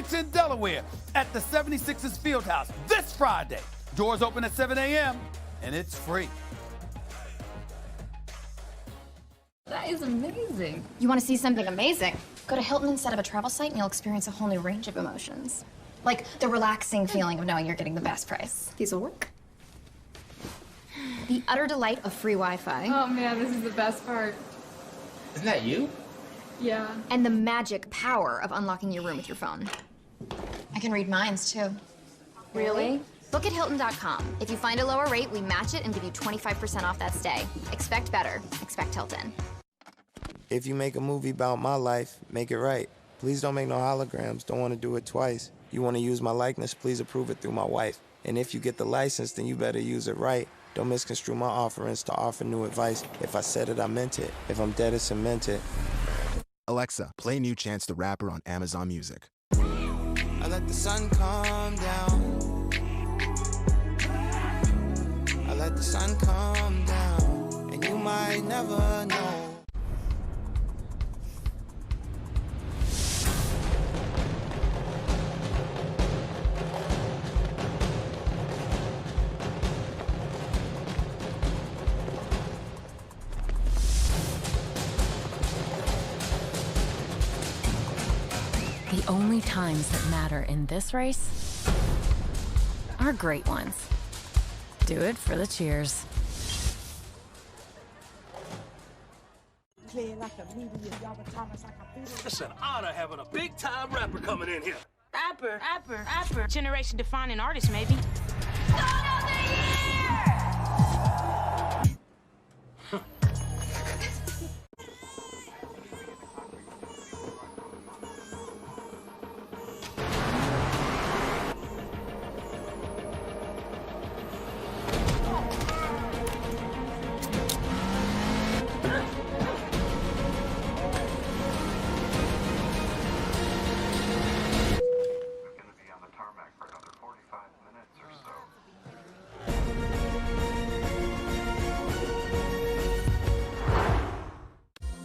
Wilmington, Delaware, at the 76ers Fieldhouse this Friday. Doors open at 7 a.m., and it's free. That is amazing. You want to see something amazing? Go to Hilton instead of a travel site and you'll experience a whole new range of emotions. Like the relaxing feeling of knowing you're getting the best price. These will work. The utter delight of free Wi-Fi. Oh man, this is the best part. Isn't that you? Yeah. And the magic power of unlocking your room with your phone. I can read minds too. Really? Book at Hilton.com. If you find a lower rate, we match it and give you 25% off that stay. Expect better. Expect Hilton. If you make a movie about my life, make it right. Please don't make no holograms. Don't want to do it twice. You want to use my likeness, please approve it through my wife. And if you get the license, then you better use it right. Don't misconstrue my offerings to offer new advice. If I said it, I meant it. If I'm dead, it's cemented. Alexa, play New Chance the Rapper on Amazon Music. I let the sun come down. I let the sun come down. And you might never know. The only times that matter in this race are great ones. Do it for the cheers. It's an honor having a big-time rapper coming in here. Rapper. Generation-defining artist, maybe.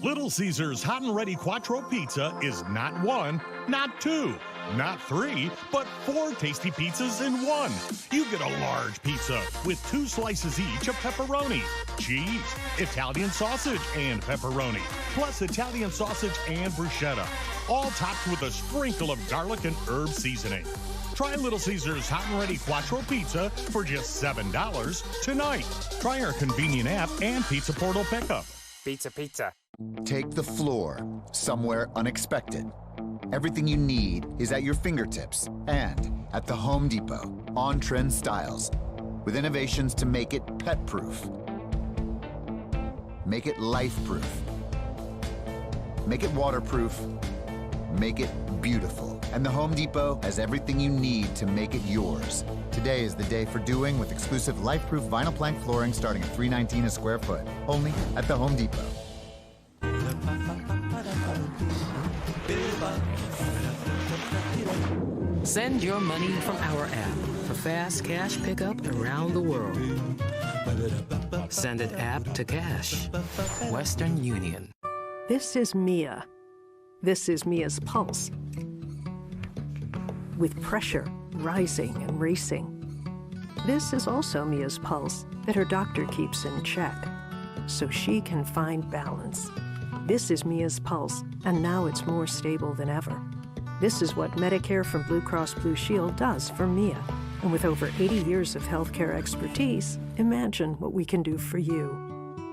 Little Caesars Hot and Ready Quattro Pizza is not one, not two, not three, but 4 tasty pizzas in one. You get a large pizza with 2 slices each of pepperoni, cheese, Italian sausage, and pepperoni, plus Italian sausage and bruschetta, all topped with a sprinkle of garlic and herb seasoning. Try Little Caesars Hot and Ready Quattro Pizza for just $7 tonight. Try our convenient app and Pizza Portal pickup. Pizza. Take the floor somewhere unexpected. Everything you need is at your fingertips and at the Home Depot. On-trend styles with innovations to make it pet-proof. Make it life-proof. Make it waterproof. Make it beautiful. And the Home Depot has everything you need to make it yours. Today is the day for doing with exclusive life-proof vinyl plank flooring starting at $3.19 a square foot. Only at the Home Depot. Send your money from our app for fast cash pickup around the world. Send it app to cash. Western Union. This is Mia. This is Mia's pulse. With pressure rising and racing. This is also Mia's pulse that her doctor keeps in check, so she can find balance. This is Mia's pulse, and now it's more stable than ever. This is what Medicare from Blue Cross Blue Shield does for Mia. And with over 80 years of healthcare expertise, imagine what we can do for you.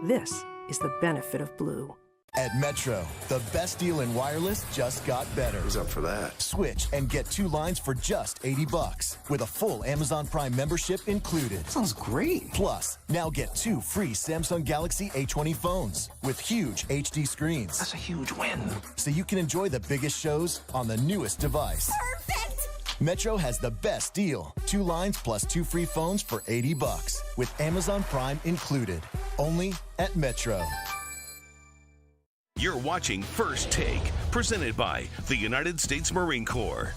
This is the benefit of Blue. At Metro, the best deal in wireless just got better. Who's up for that? Switch and get 2 lines for just $80 with a full Amazon Prime membership included. Sounds great. Plus, now get 2 free Samsung Galaxy A20 phones with huge HD screens. That's a huge win. So you can enjoy the biggest shows on the newest device. Perfect! Metro has the best deal. 2 lines plus 2 free phones for $80 with Amazon Prime included. Only at Metro. You're watching First Take, presented by the United States Marine Corps.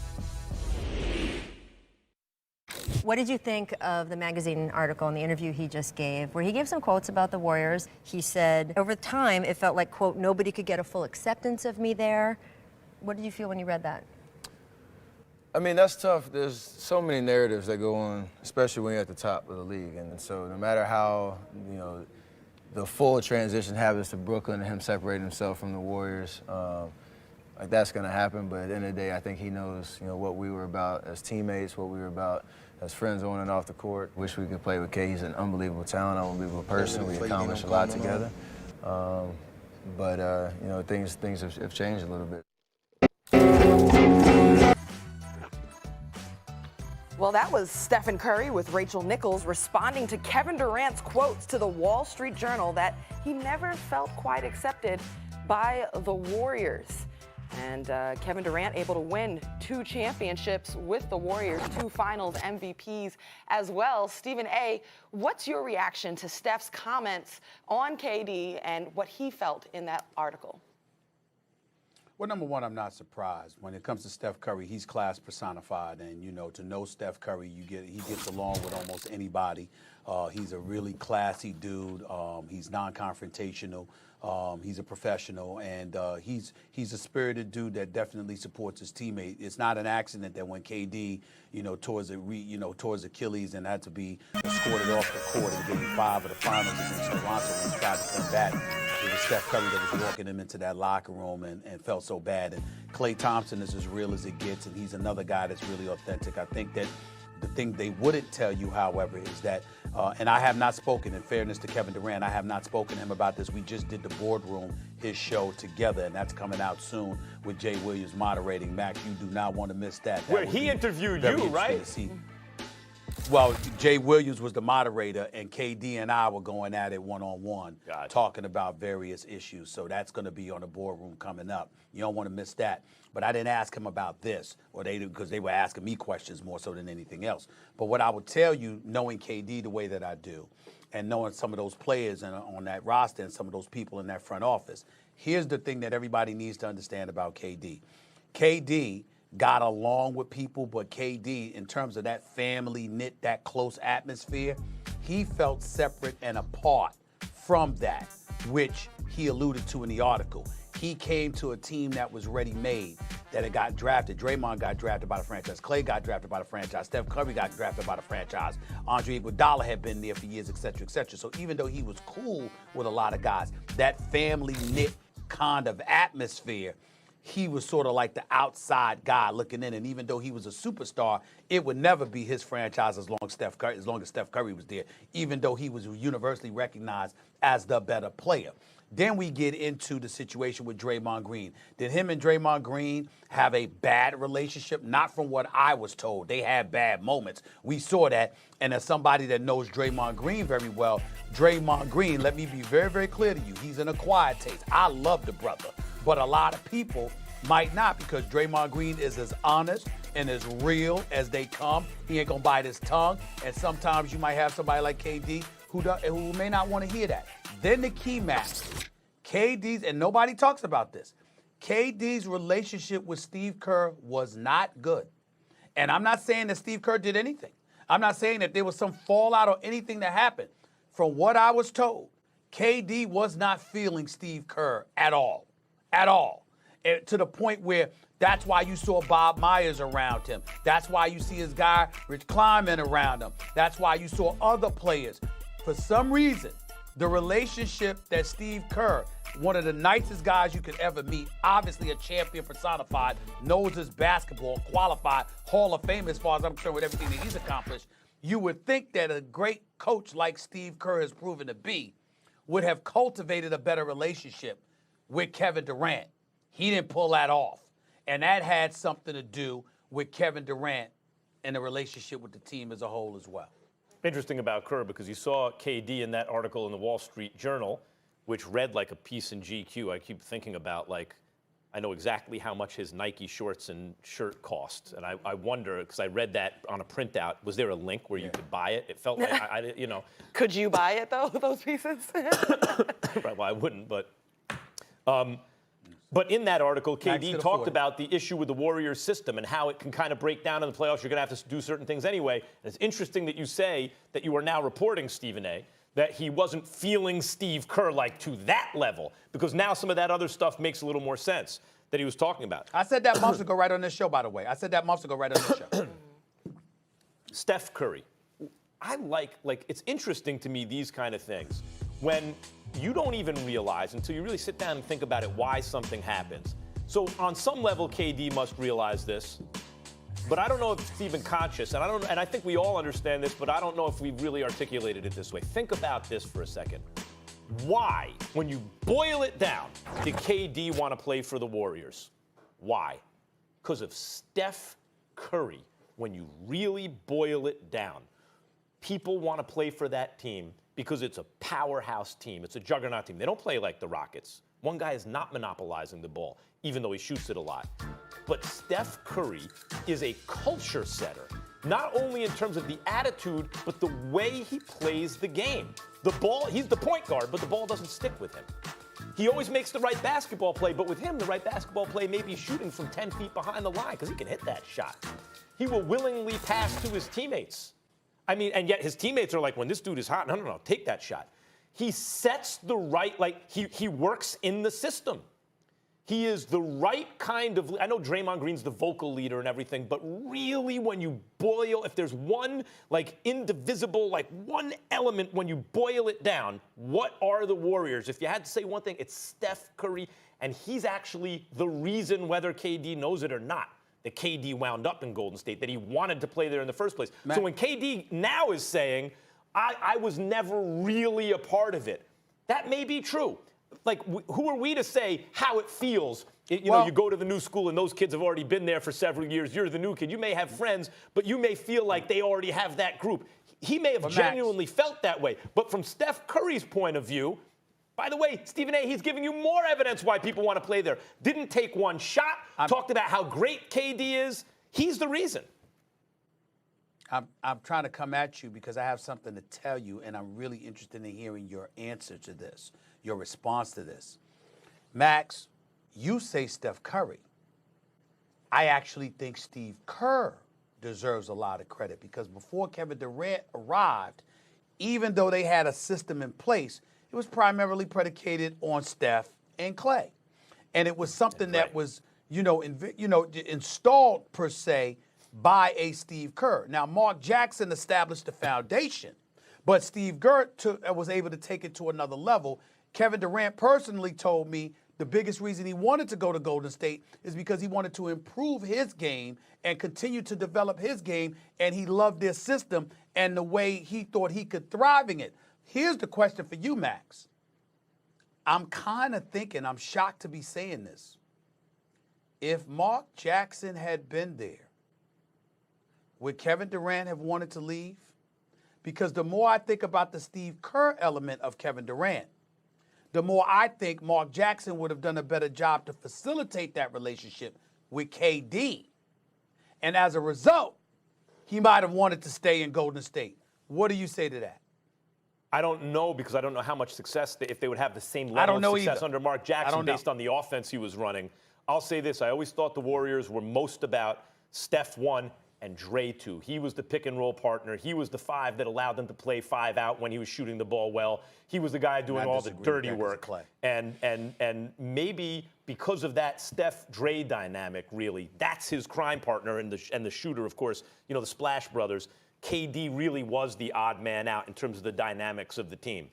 What did you think of the magazine article and the interview he just gave, where he gave some quotes about the Warriors? He said, over time, it felt like, quote, nobody could get a full acceptance of me there. What did you feel when you read that? I mean, that's tough. There's so many narratives that go on, especially when you're at the top of the league. And so no matter how, the full transition happens to Brooklyn and him separating himself from the Warriors, like that's going to happen. But at the end of the day, I think he knows, what we were about as teammates, what we were about as friends on and off the court. Wish we could play with K. He's an unbelievable talent, unbelievable person. We accomplished a lot together. But things have changed a little bit. Well, that was Stephen Curry with Rachel Nichols responding to Kevin Durant's quotes to the Wall Street Journal that he never felt quite accepted by the Warriors. And Kevin Durant able to win 2 championships with the Warriors, 2 finals MVPs as well. Stephen A., what's your reaction to Steph's comments on KD and what he felt in that article? Well, number one, I'm not surprised. When it comes to Steph Curry, he's class personified. And, to know Steph Curry, he gets along with almost anybody. He's a really classy dude. He's non-confrontational. He's a professional. And he's a spirited dude that definitely supports his teammate. It's not an accident that when KD, towards Achilles and had to be escorted off the court in Game 5 of the finals against Toronto when he tried to come back, it was Steph Curry that was walking him into that locker room and felt so bad. And Klay Thompson is as real as it gets, and he's another guy that's really authentic. I think that the thing they wouldn't tell you, however, is that, and I have not spoken, in fairness to Kevin Durant, I have not spoken to him about this. We just did the Boardroom, his show together, and that's coming out soon with Jay Williams moderating. Mac, you do not want to miss that. Where he interviewed you, right? Well, Jay Williams was the moderator, and KD and I were going at it one-on-one, talking about various issues. So that's going to be on the Boardroom coming up. You don't want to miss that. But I didn't ask him about this, because they were asking me questions more so than anything else. But what I would tell you, knowing KD the way that I do, and knowing some of those players on that roster and some of those people in that front office, here's the thing that everybody needs to understand about KD. KD got along with people, but KD, in terms of that family knit, that close atmosphere, he felt separate and apart from that, which he alluded to in the article. He came to a team that was ready-made, that had got drafted. Draymond got drafted by the franchise. Klay got drafted by the franchise. Steph Curry got drafted by the franchise. Andre Iguodala had been there for years, et cetera, et cetera. So even though he was cool with a lot of guys, that family knit kind of atmosphere, he was sort of like the outside guy looking in. And even though he was a superstar, it would never be his franchise as long as Steph Curry was there, even though he was universally recognized as the better player. Then we get into the situation with Draymond Green. Did him and Draymond Green have a bad relationship? Not from what I was told. They had bad moments. We saw that. And as somebody that knows Draymond Green very well, Draymond Green, let me be very, very clear to you, he's an acquired taste. I love the brother. But a lot of people might not, because Draymond Green is as honest and as real as they come. He ain't going to bite his tongue. And sometimes you might have somebody like KD who may not want to hear that. Then the key match, KD's, and nobody talks about this, KD's relationship with Steve Kerr was not good. And I'm not saying that Steve Kerr did anything. I'm not saying that there was some fallout or anything that happened. From what I was told, KD was not feeling Steve Kerr at all. At all. And to the point where that's why you saw Bob Myers around him. That's why you see his guy, Rich Kleiman, around him. That's why you saw other players. For some reason, the relationship that Steve Kerr, one of the nicest guys you could ever meet, obviously a champion personified, knows his basketball, qualified, Hall of Fame as far as I'm concerned with everything that he's accomplished, you would think that a great coach like Steve Kerr has proven to be would have cultivated a better relationship with Kevin Durant. He didn't pull that off. And that had something to do with Kevin Durant and the relationship with the team as a whole as well. Interesting about Kerr, because you saw KD in that article in the Wall Street Journal, which read like a piece in GQ. I keep thinking about, like, I know exactly how much his Nike shorts and shirt cost. And I wonder, because I read that on a printout, was there a link where you could buy it? It felt like, you know. Could you buy it, though, those pieces? Right, well, I wouldn't, but in that article, KD talked about the issue with the Warriors system and how it can kind of break down in the playoffs. You're going to have to do certain things anyway. And it's interesting that you say that you are now reporting, Stephen A., that he wasn't feeling Steve Kerr like to that level, because now some of that other stuff makes a little more sense. that he was talking about. I said that months ago right on this show, by the way. I said that months ago right on this show. Steph Curry. I like it's interesting to me, these kind of things, when you don't even realize until you really sit down and think about it why something happens. So on some level, KD must realize this, but I don't know if it's even conscious, and I think we all understand this, but I don't know if we've really articulated it this way. Think about this for a second. Why, when you boil it down, did KD want to play for the Warriors? Why? Because of Steph Curry. When you really boil it down, people want to play for that team because it's a powerhouse team. It's a juggernaut team. They don't play like the Rockets. One guy is not monopolizing the ball, even though he shoots it a lot. But Steph Curry is a culture setter, not only in terms of the attitude, but the way he plays the game. The ball, he's the point guard, but the ball doesn't stick with him. He always makes the right basketball play, but with him, the right basketball play may be shooting from 10 feet behind the line because he can hit that shot. He will willingly pass to his teammates. I mean, and yet his teammates are like, when this dude is hot, no, take that shot. He sets the right, he works in the system. He is the right kind of, I know Draymond Green's the vocal leader and everything, but really when you boil, if there's one indivisible, one element when you boil it down, what are the Warriors? If you had to say one thing, it's Steph Curry, and he's actually the reason, whether KD knows it or not, that KD wound up in Golden State, that he wanted to play there in the first place. So when KD now is saying, I was never really a part of it, that may be true. Who are we to say how it feels? You go to the new school and those kids have already been there for several years. You're the new kid. You may have friends, but you may feel like they already have that group. He may have genuinely felt that way. But from Steph Curry's point of view, by the way, Stephen A., he's giving you more evidence why people want to play there. Didn't take one shot, talked about how great KD is. He's the reason. I'm trying to come at you because I have something to tell you, and I'm really interested in hearing your answer to this, your response to this. Max, you say Steph Curry. I actually think Steve Kerr deserves a lot of credit because before Kevin Durant arrived, even though they had a system in place, it was primarily predicated on Steph and Clay. And it was something that was, installed per se by a Steve Kerr. Now, Mark Jackson established the foundation, but Steve Kerr was able to take it to another level. Kevin Durant personally told me the biggest reason he wanted to go to Golden State is because he wanted to improve his game and continue to develop his game, and he loved their system and the way he thought he could thrive in it. Here's the question for you, Max. I'm kind of thinking, I'm shocked to be saying this. If Mark Jackson had been there, would Kevin Durant have wanted to leave? Because the more I think about the Steve Kerr element of Kevin Durant, the more I think Mark Jackson would have done a better job to facilitate that relationship with KD. And as a result, he might have wanted to stay in Golden State. What do you say to that? I don't know because I don't know how much success, if they would have the same level of success under Mark Jackson based on the offense he was running. I'll say this, I always thought the Warriors were most about Steph 1 and Dre 2. He was the pick and roll partner. He was the 5 that allowed them to play 5 out when he was shooting the ball well. He was the guy doing all the dirty work. And maybe because of that Steph-Dre dynamic, really, that's his crime partner and the shooter, of course, the Splash Brothers. KD really was the odd man out in terms of the dynamics of the team.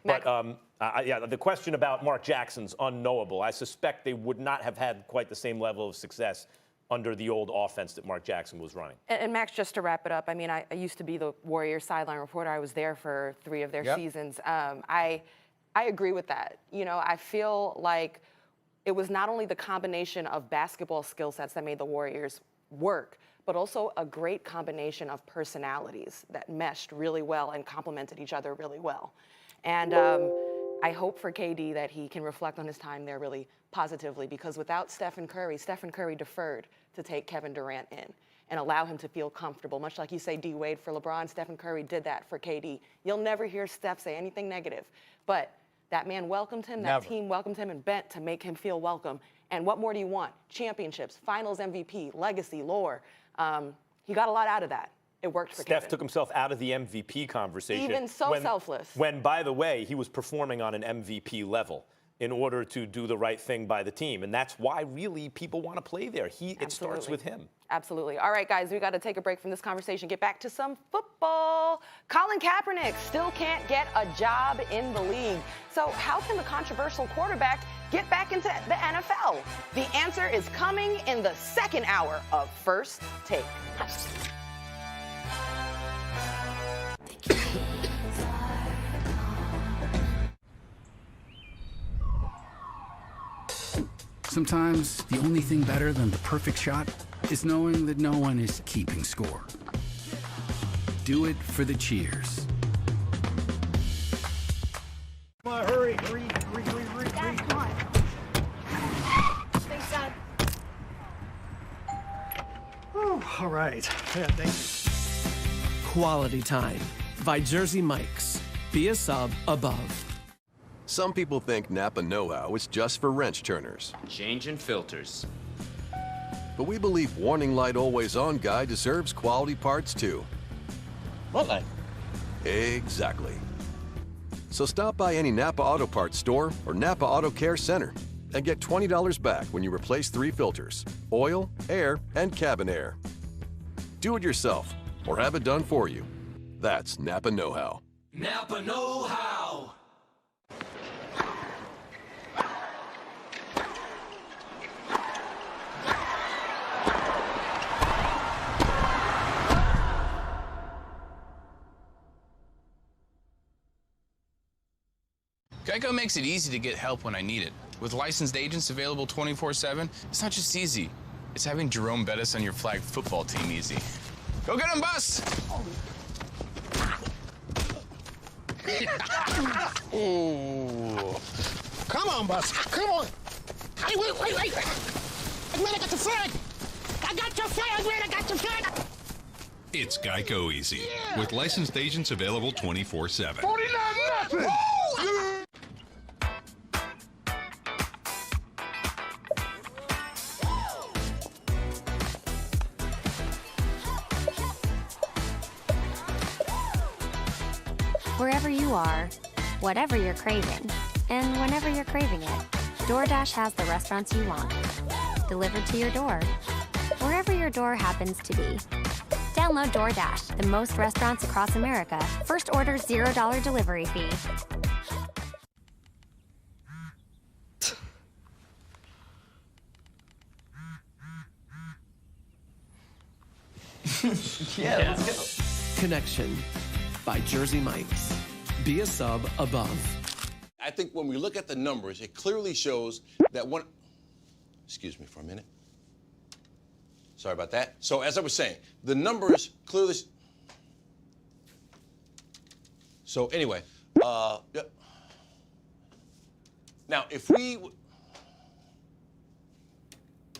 But the question about Mark Jackson's unknowable. I suspect they would not have had quite the same level of success under the old offense that Mark Jackson was running. And Max, just to wrap it up, I mean, I used to be the Warriors sideline reporter. I was there for 3 of their seasons. I agree with that. I feel like it was not only the combination of basketball skill sets that made the Warriors work, but also a great combination of personalities that meshed really well and complemented each other really well. And I hope for KD that he can reflect on his time there really positively, because without Stephen Curry deferred to take Kevin Durant in and allow him to feel comfortable. Much like you say D-Wade for LeBron, Stephen Curry did that for KD. You'll never hear Steph say anything negative, but that man welcomed him, that team welcomed him and bent to make him feel welcome. And what more do you want? Championships, finals MVP, legacy, lore. He got a lot out of that. It worked for Kevin. Steph took himself out of the MVP conversation. Even so selfless. When, by the way, he was performing on an MVP level. in order to do the right thing by the team. And that's why really people want to play there. It starts with him. Absolutely. All right, guys, we got to take a break from this conversation, get back to some football. Colin Kaepernick still can't get a job in the league. So how can the controversial quarterback get back into the NFL? The answer is coming in the second hour of First Take. Sometimes the only thing better than the perfect shot is knowing that no one is keeping score. Do it for the cheers. Come on, hurry. Come on. Space out. All right. Yeah, thank you. Quality Time by Jersey Mike's. Be a sub above. Some people think Napa know-how is just for wrench turners. Changing filters. But we believe Warning Light Always On guy deserves quality parts too. What light? Exactly. So stop by any Napa Auto Parts store or Napa Auto Care Center and get $20 back when you replace 3 filters: oil, air, and cabin air. Do it yourself or have it done for you. That's Napa know-how. Napa know-how. Geico makes it easy to get help when I need it. With licensed agents available 24/7, it's not just easy. It's having Jerome Bettis on your flag football team easy. Go get him, Bus! Ooh. Come on, Bus. Come on. Hey, wait. Man, I got the flag. I got your flag, man. I got your flag. It's Geico Easy, with licensed agents available 24/7. 49-0. Wherever you are, whatever you're craving, and whenever you're craving it, DoorDash has the restaurants you want, delivered to your door, wherever your door happens to be. Download DoorDash, the most restaurants across America. First order $0 delivery fee. Yeah, let's go. Connection by Jersey Mike's. Be a sub above. I think when we look at the numbers, it clearly shows that one. Excuse me for a minute. Sorry about that. So as I was saying, the numbers clearly. So anyway, yep. Now if we.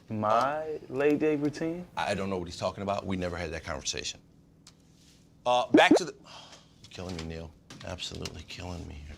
My late day routine? I don't know what he's talking about. We never had that conversation. Back to the. Killing me, Neil. Absolutely killing me here.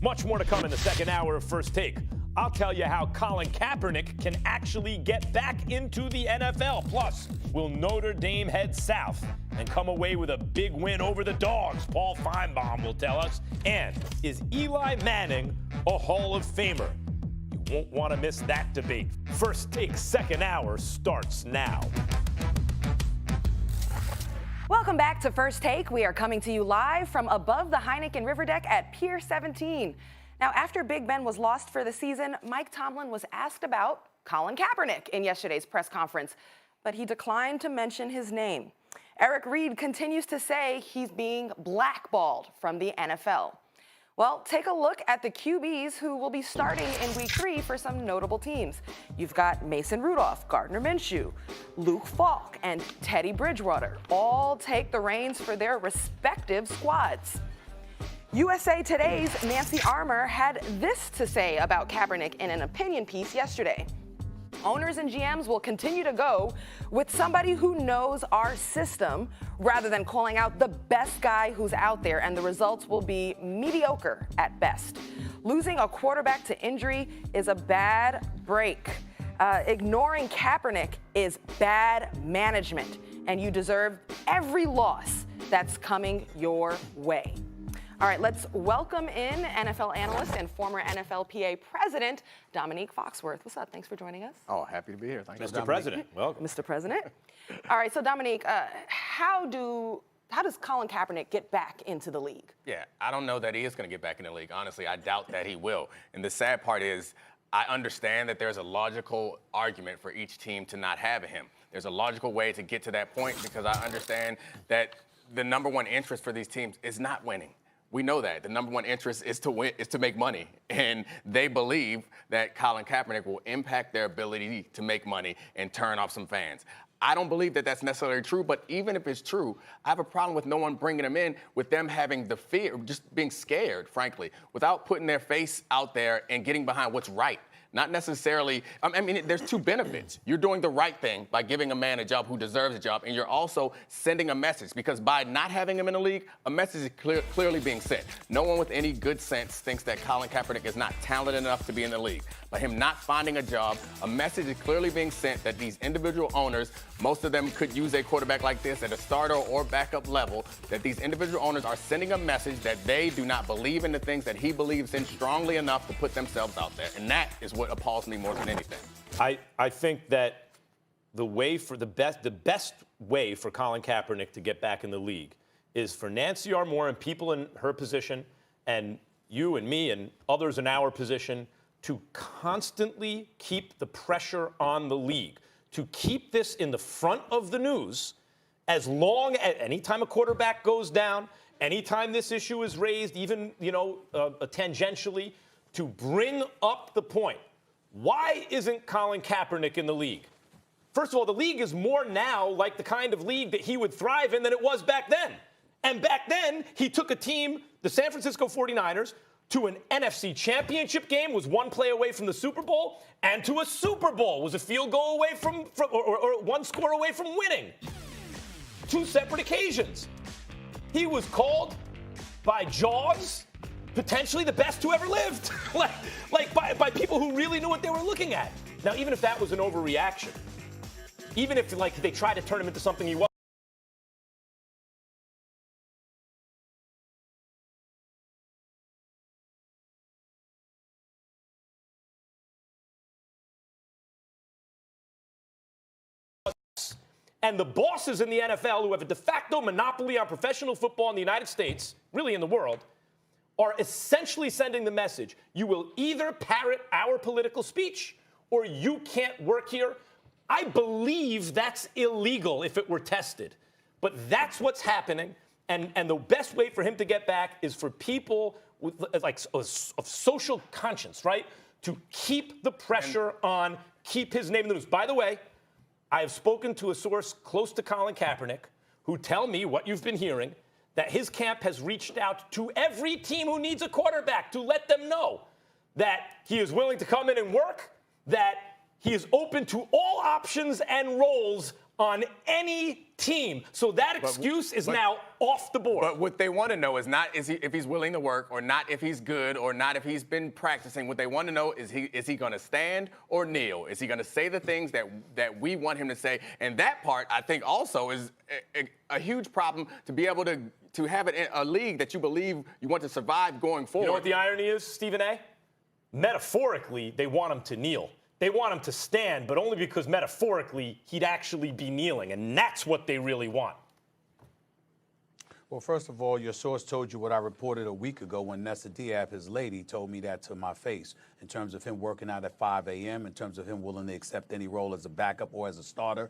Much more to come in the second hour of First Take. I'll tell you how Colin Kaepernick can actually get back into the NFL. Plus, will Notre Dame head south and come away with a big win over the Dogs? Paul Feinbaum will tell us. And is Eli Manning a Hall of Famer? You won't want to miss that debate. First Take second hour starts now. Welcome back to First Take. We are coming to you live from above the Heineken River Deck at Pier 17. Now, after Big Ben was lost for the season, Mike Tomlin was asked about Colin Kaepernick in yesterday's press conference, but he declined to mention his name. Eric Reid continues to say he's being blackballed from the NFL. Well, take a look at the QBs who will be starting in Week 3 for some notable teams. You've got Mason Rudolph, Gardner Minshew, Luke Falk, and Teddy Bridgewater all take the reins for their respective squads. USA Today's Nancy Armour had this to say about Kaepernick in an opinion piece yesterday. Owners and GMs will continue to go with somebody who knows our system rather than calling out the best guy who's out there, and the results will be mediocre at best. Losing a quarterback to injury is a bad break. Ignoring Kaepernick is bad management, and you deserve every loss that's coming your way. All right, let's welcome in NFL analyst and former NFLPA president, Dominique Foxworth. What's up? Thanks for joining us. Oh, happy to be here. Thank you, Mr. President. Welcome. Mr. President. All right, so Dominique, how does Colin Kaepernick get back into the league? Yeah, I don't know that he is going to get back in the league. Honestly, I doubt that he will. And the sad part is, I understand that there's a logical argument for each team to not have him. There's a logical way to get to that point because I understand that the number one interest for these teams is not winning. We know that. The number one interest is to win, is to make money. And they believe that Colin Kaepernick will impact their ability to make money and turn off some fans. I don't believe that that's necessarily true, but even if it's true, I have a problem with no one bringing them in, with them having the fear, just being scared, frankly, without putting their face out there and getting behind what's right. Not necessarily, I mean, there's two benefits. You're doing the right thing by giving a man a job who deserves a job, and you're also sending a message, because by not having him in the league, a message is clearly being sent. No one with any good sense thinks that Colin Kaepernick is not talented enough to be in the league. By him not finding a job, a message is clearly being sent that these individual owners, most of them could use a quarterback like this at a starter or backup level, that these individual owners are sending a message that they do not believe in the things that he believes in strongly enough to put themselves out there. And that is what appalls me more than anything. I think that the best way for Colin Kaepernick to get back in the league is for Nancy Armour and people in her position, and you and me and others in our position, to constantly keep the pressure on the league, to keep this in the front of the news as long as anytime a quarterback goes down, anytime this issue is raised, even tangentially, to bring up the point. Why isn't Colin Kaepernick in the league? First of all, the league is more now like the kind of league that he would thrive in than it was back then. And back then, he took a team, the San Francisco 49ers, to an NFC championship game, was one play away from the Super Bowl, and to a Super Bowl, was a field goal away from or one score away from winning. Two separate occasions. He was called by Jaws, potentially the best who ever lived, by people who really knew what they were looking at. Now, even if that was an overreaction, even if they tried to turn him into something he wasn't, and the bosses in the NFL, who have a de facto monopoly on professional football in the United States, really in the world, are essentially sending the message: you will either parrot our political speech or you can't work here. I believe that's illegal if it were tested. But that's what's happening. And the best way for him to get back is for people with of social conscience, right? To keep the pressure on, keep his name in the news. By the way, I have spoken to a source close to Colin Kaepernick who tell me what you've been hearing, that his camp has reached out to every team who needs a quarterback to let them know that he is willing to come in and work, that he is open to all options and roles on any team. So that excuse is now off the board. But what they want to know is not if he's willing to work, or not if he's good, or not if he's been practicing. What they want to know is he going to stand or kneel? Is he going to say the things that we want him to say? And that part, I think, also is a huge problem, to be able to have it in a league that you believe you want to survive going forward. You know what the irony is, Stephen A? Metaphorically, they want him to kneel. They want him to stand, but only because metaphorically he'd actually be kneeling, and that's what they really want. Well, first of all, your source told you what I reported a week ago when Nessa Diab, his lady, told me that to my face in terms of him working out at 5 a.m., in terms of him willing to accept any role as a backup or as a starter,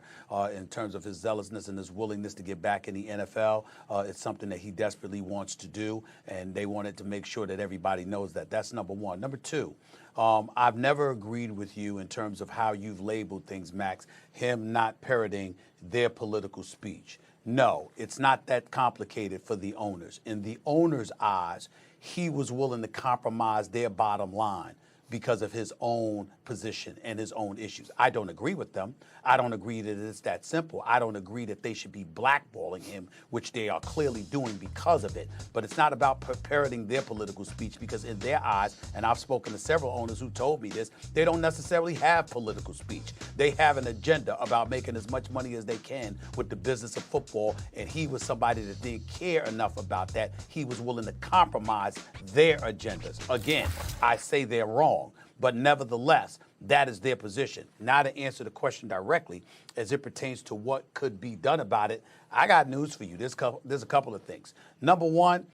in terms of his zealousness and his willingness to get back in the NFL. It's something that he desperately wants to do, and they wanted to make sure that everybody knows that. That's number one. Number two, I've never agreed with you in terms of how you've labeled things, Max, him not parroting their political speech. No, it's not that complicated for the owners. In the owners' eyes, he was willing to compromise their bottom line because of his own position and his own issues. I don't agree with them. I don't agree that it's that simple. I don't agree that they should be blackballing him, which they are clearly doing because of it. But it's not about parroting their political speech, because in their eyes, and I've spoken to several owners who told me this, they don't necessarily have political speech. They have an agenda about making as much money as they can with the business of football, and he was somebody that didn't care enough about that. He was willing to compromise their agendas. Again, I say they're wrong, but nevertheless, that is their position. Now, to answer the question directly, as it pertains to what could be done about it, I got news for you. There's a couple of things. Number one,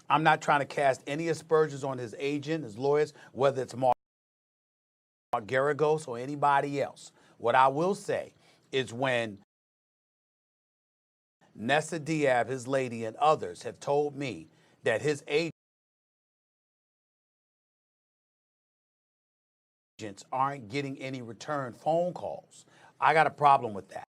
I'm not trying to cast any aspersions on his agent, his lawyers, whether it's Mark Garagos or anybody else. What I will say is when Nessa Diab, his lady, and others have told me that his agents aren't getting any return phone calls, I got a problem with that.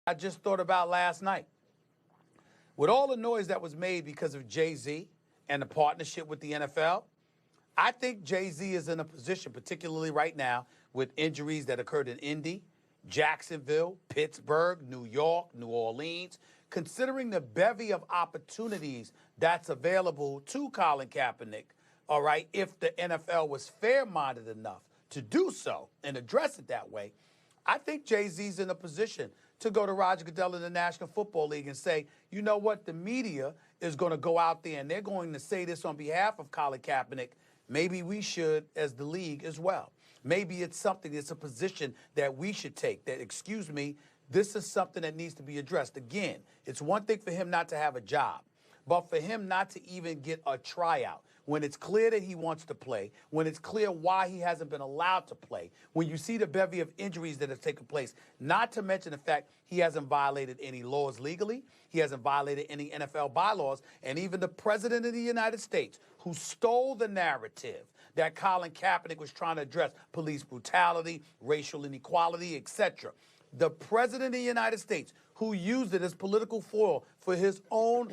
I just thought about last night. With all the noise that was made because of Jay-Z and the partnership with the NFL, I think Jay-Z is in a position, particularly right now, with injuries that occurred in Indy, Jacksonville, Pittsburgh, New York, New Orleans, considering the bevy of opportunities that's available to Colin Kaepernick, all right, if the NFL was fair-minded enough to do so and address it that way, I think Jay-Z's in a position to go to Roger Goodell in the National Football League and say, you know what, the media is going to go out there and they're going to say this on behalf of Colin Kaepernick. Maybe we should as the league as well. Maybe it's something, it's a position that we should take, that, excuse me, this is something that needs to be addressed. Again, it's one thing for him not to have a job, but for him not to even get a tryout. When it's clear that he wants to play, when it's clear why he hasn't been allowed to play, when you see the bevy of injuries that have taken place, not to mention the fact he hasn't violated any laws legally, he hasn't violated any NFL bylaws, and even the president of the United States, who stole the narrative that Colin Kaepernick was trying to address police brutality, racial inequality, etc. The president of the United States, who used it as political foil for his own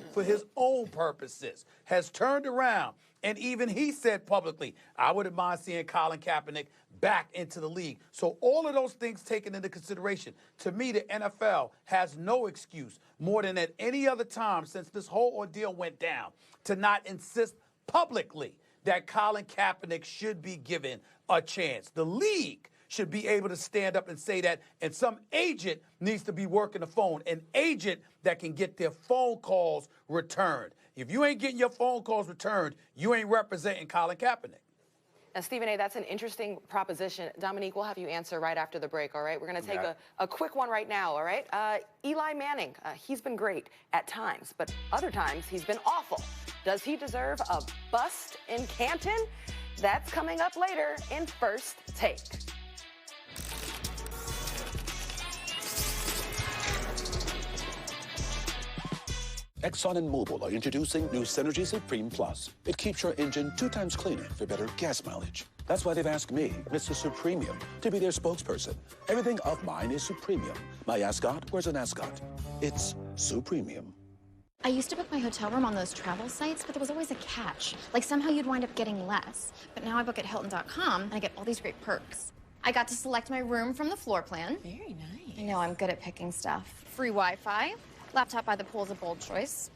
purposes, has turned around, and even he said publicly, I wouldn't mind seeing Colin Kaepernick back into the league. So all of those things taken into consideration, to me, the NFL has no excuse more than at any other time since this whole ordeal went down to not insist publicly that Colin Kaepernick should be given a chance. The league should be able to stand up and say that, and some agent needs to be working the phone, an agent that can get their phone calls returned. If you ain't getting your phone calls returned, you ain't representing Colin Kaepernick. Now, Stephen A., that's an interesting proposition. Dominique, we'll have you answer right after the break, all right? We're going to take a quick one right now, all right? Eli Manning, he's been great at times, but other times he's been awful. Does he deserve a bust in Canton? That's coming up later in First Take. Exxon and Mobil are introducing new Synergy Supreme Plus. It keeps your engine 2 times cleaner for better gas mileage. That's why they've asked me, Mr. Supremium, to be their spokesperson. Everything of mine is Supremium. My ascot wears an ascot. It's Supremium. I used to book my hotel room on those travel sites, but there was always a catch. Like somehow you'd wind up getting less. But now I book at Hilton.com and I get all these great perks. I got to select my room from the floor plan. Very nice. I know, I'm good at picking stuff. Free Wi-Fi. Laptop by the pool is a bold choice.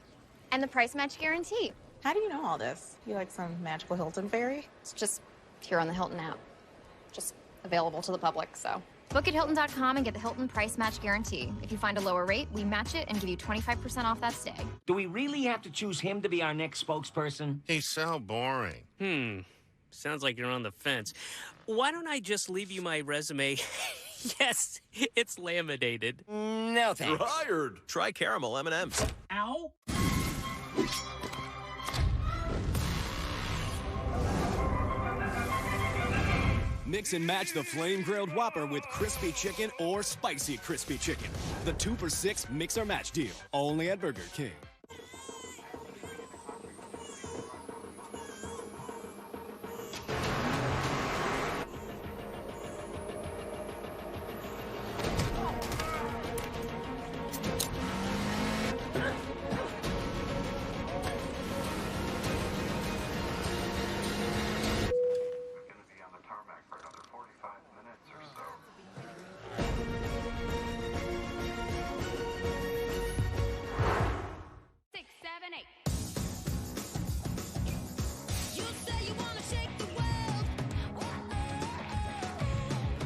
And the price match guarantee. How do you know all this? You like some magical Hilton fairy? It's just here on the Hilton app. Just available to the public, so. Book at Hilton.com and get the Hilton Price Match Guarantee. If you find a lower rate, we match it and give you 25% off that stay. Do we really have to choose him to be our next spokesperson? He's so boring. Sounds like you're on the fence. Why don't I just leave you my resume? Yes, it's laminated. No thanks. You're hired. Try caramel M&Ms. Ow. Mix and match the flame grilled Whopper with crispy chicken or spicy crispy chicken. The 2 for $6 mix or match deal. Only at Burger King.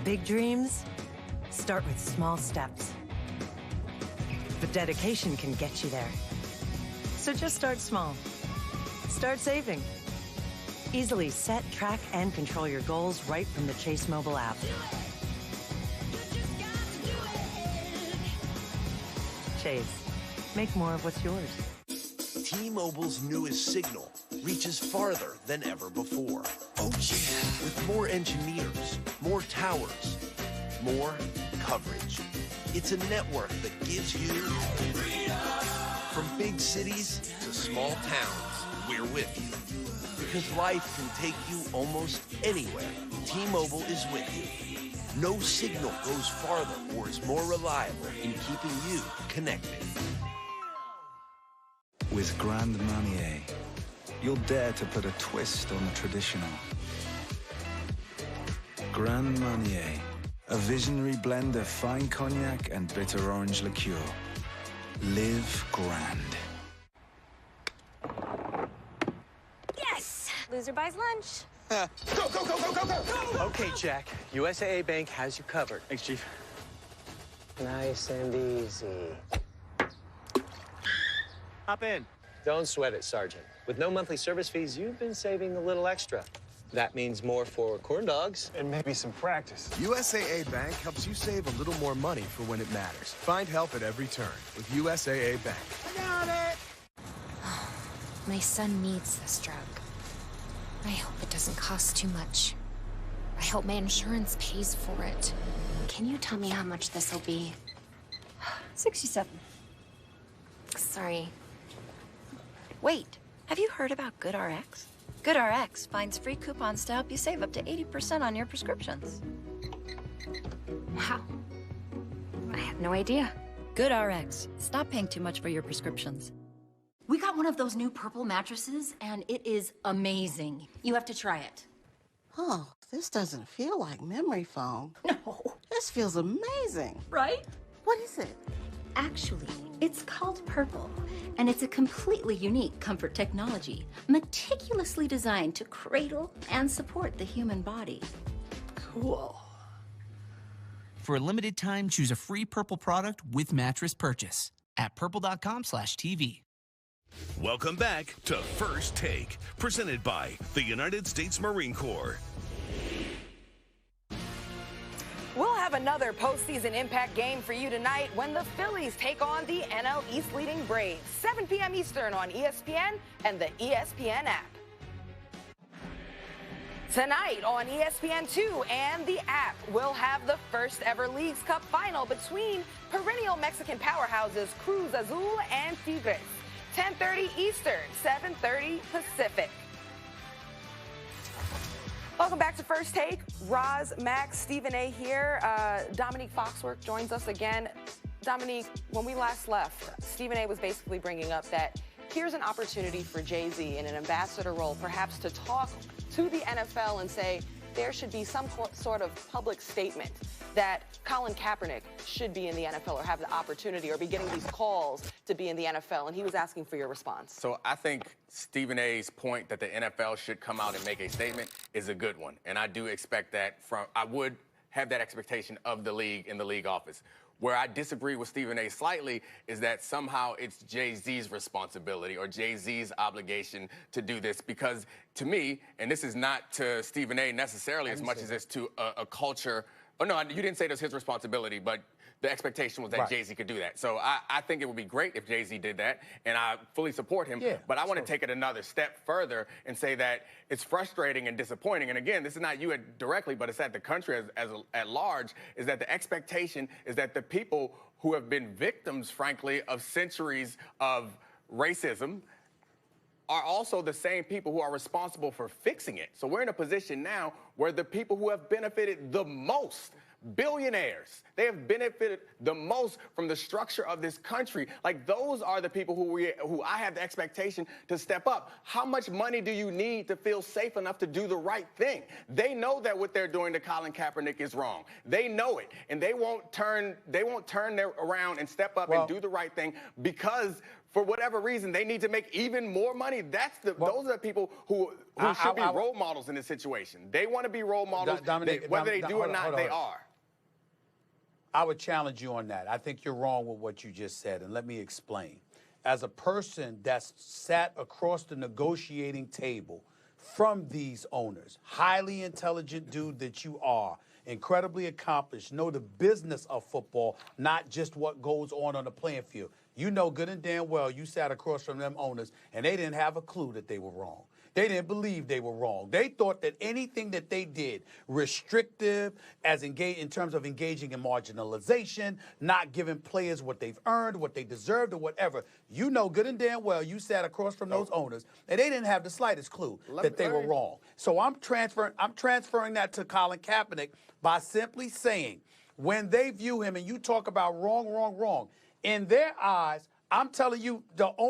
Big dreams start with small steps. But dedication can get you there. So just start small. Start saving. Easily set, track, and control your goals right from the Chase mobile app. Chase. Make more of what's yours. T-Mobile's newest Signal reaches farther than ever before. Oh yeah! With more engineers, more towers, more coverage. It's a network that gives you freedom. From big cities to small towns, we're with you. Because life can take you almost anywhere. T-Mobile is with you. No signal goes farther or is more reliable in keeping you connected. With Grand Marnier, you'll dare to put a twist on the traditional. Grand Marnier, a visionary blend of fine cognac and bitter orange liqueur. Live grand. Yes! Loser buys lunch. Go, go, go, go, go, go! Okay, Jack. USAA Bank has you covered. Thanks, Chief. Nice and easy. Hop in. Don't sweat it, Sergeant. With no monthly service fees, you've been saving a little extra. That means more for corn dogs. And maybe some practice. USAA Bank helps you save a little more money for when it matters. Find help at every turn with USAA Bank. I got it! My son needs this drug. I hope it doesn't cost too much. I hope my insurance pays for it. Can you tell me how much this will be? 67. Sorry. Wait, have you heard about GoodRx? GoodRx finds free coupons to help you save up to 80% on your prescriptions. Wow. I had no idea. GoodRx. Stop paying too much for your prescriptions. We got one of those new purple mattresses, and it is amazing. You have to try it. Oh, this doesn't feel like memory foam. No. This feels amazing. Right? What is it? Actually, it's called Purple, and it's a completely unique comfort technology, meticulously designed to cradle and support the human body. Cool. For a limited time, choose a free Purple product with mattress purchase at purple.com/TV. Welcome back to First Take, presented by the United States Marine Corps. We'll have another postseason impact game for you tonight when the Phillies take on the NL East leading Braves. 7 p.m. Eastern on ESPN and the ESPN app. Tonight on ESPN2 and the app, we'll have the first ever Leagues Cup final between perennial Mexican powerhouses Cruz Azul and Tigres. 10:30 Eastern, 7:30 Pacific. Welcome back to First Take. Roz, Max, Stephen A here. Dominique Foxworth joins us again. Dominique, when we last left, Stephen A was basically bringing up that here's an opportunity for Jay-Z in an ambassador role, perhaps to talk to the NFL and say there should be some sort of public statement that Colin Kaepernick should be in the NFL or have the opportunity or be getting these calls to be in the NFL, and he was asking for your response. So I think Stephen A's point that the NFL should come out and make a statement is a good one, and I do expect that I would have that expectation of the league in the league office. Where I disagree with Stephen A. slightly is that somehow it's Jay-Z's responsibility or Jay-Z's obligation to do this, because to me, and this is not to Stephen A. necessarily as much as it's to a culture. Oh, no, you didn't say it was his responsibility, but the expectation was that Right. Jay-Z could do that. So I think it would be great if Jay-Z did that, and I fully support him. Yeah, but I want to take it another step further and say that it's frustrating and disappointing. And again, this is not you directly, but it's at the country at large, is that the expectation is that the people who have been victims, frankly, of centuries of racism are also the same people who are responsible for fixing it. So we're in a position now where the people who have benefited the most, billionaires, they have benefited the most from the structure of this country. Like, those are the people who I have the expectation to step up. How much money do you need to feel safe enough to do the right thing? They know that what they're doing to Colin Kaepernick is wrong. They know it, and they won't turn around and step up and do the right thing because, for whatever reason, they need to make even more money. Those are the people who should be role models in this situation. They want to be role models. Whether they do or not, they are. I would challenge you on that. I think you're wrong with what you just said, and let me explain. As a person that's sat across the negotiating table from these owners, highly intelligent dude that you are, incredibly accomplished, know the business of football, not just what goes on the playing field. You know good and damn well you sat across from them owners, and they didn't have a clue that they were wrong. They didn't believe they were wrong. They thought that anything that they did, restrictive, in terms of engaging in marginalization, not giving players what they've earned, what they deserved, or whatever. You know good and damn well you sat across from those owners, and they didn't have the slightest clue that they were wrong. So I'm transferring that to Colin Kaepernick by simply saying, when they view him and you talk about wrong, in their eyes, I'm telling you,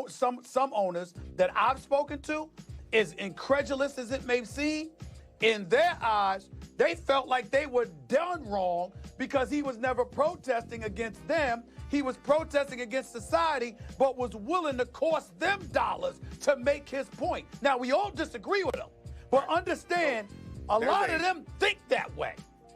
some owners that I've spoken to, as incredulous as it may seem, in their eyes, they felt like they were done wrong because he was never protesting against them. He was protesting against society, but was willing to cost them dollars to make his point. Now, we all disagree with him, but understand, a lot of them think that way.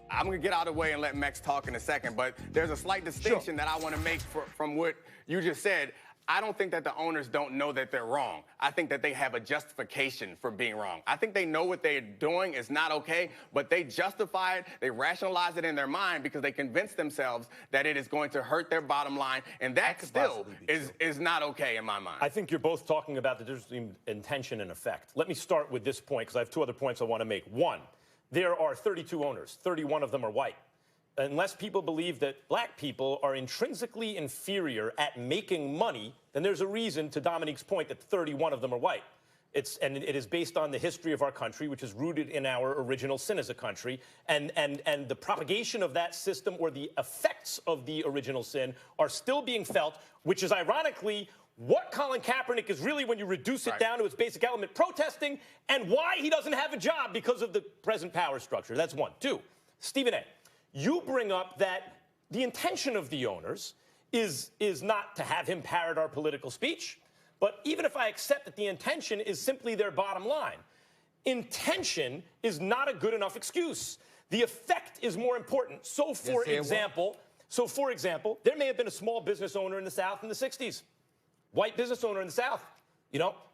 I'm going to get out of the way and let Mex talk in a second, but there's a slight distinction that I want to make from what you just said. I don't think that the owners don't know that they're wrong. I think that they have a justification for being wrong. I think they know what they're doing is not okay, but they justify it, they rationalize it in their mind because they convince themselves that it is going to hurt their bottom line, and that still is not okay in my mind. I think you're both talking about the difference between intention and effect. Let me start with this point because I have two other points I want to make. One, there are 32 owners. 31 of them are white. Unless people believe that black people are intrinsically inferior at making money, then there's a reason, to Dominique's point, that 31 of them are white. And it is based on the history of our country, which is rooted in our original sin as a country. And the propagation of that system, or the effects of the original sin, are still being felt, which is ironically what Colin Kaepernick is really, when you reduce it down to its basic element, protesting, and why he doesn't have a job because of the present power structure. That's one. Two, Stephen A., you bring up that the intention of the owners is not to have him parrot our political speech, but even if I accept that the intention is simply their bottom line, intention is not a good enough excuse. The effect is more important. So, for example, there may have been a small business owner in the South in the 60s, white business owner in the South,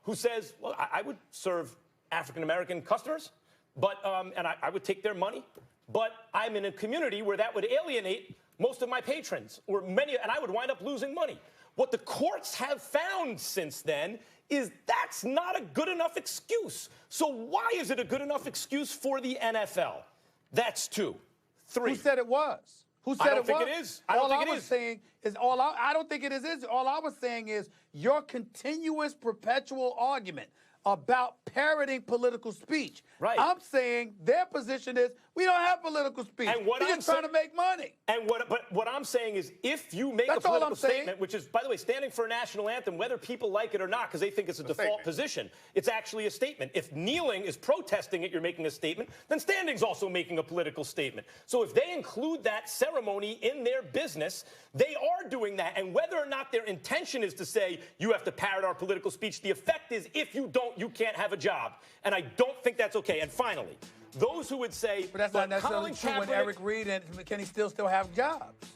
who says, well, I would serve African-American customers, but and I would take their money, but I'm in a community where that would alienate most of my patrons, or many, and I would wind up losing money. What the courts have found since then is that's not a good enough excuse. So why is it a good enough excuse for the NFL? That's two. Three. Who said it was? Who said I don't think it is. I don't think it is. I don't think it is. All I was saying is your continuous, perpetual argument about parroting political speech. Right. I'm saying their position is we don't have political speech. And what We're just trying to make money. But what I'm saying is, if you make a political statement, which is, by the way, standing for a national anthem, whether people like it or not, because they think it's a default position, it's actually a statement. If kneeling is protesting it, you're making a statement, then standing's also making a political statement. So if they include that ceremony in their business, they are doing that. And whether or not their intention is to say, you have to parrot our political speech, the effect is, if you don't, you can't have a job. And I don't think that's okay. And finally, those who would say, But that's not necessarily true when Eric Reed and Kenny still have jobs.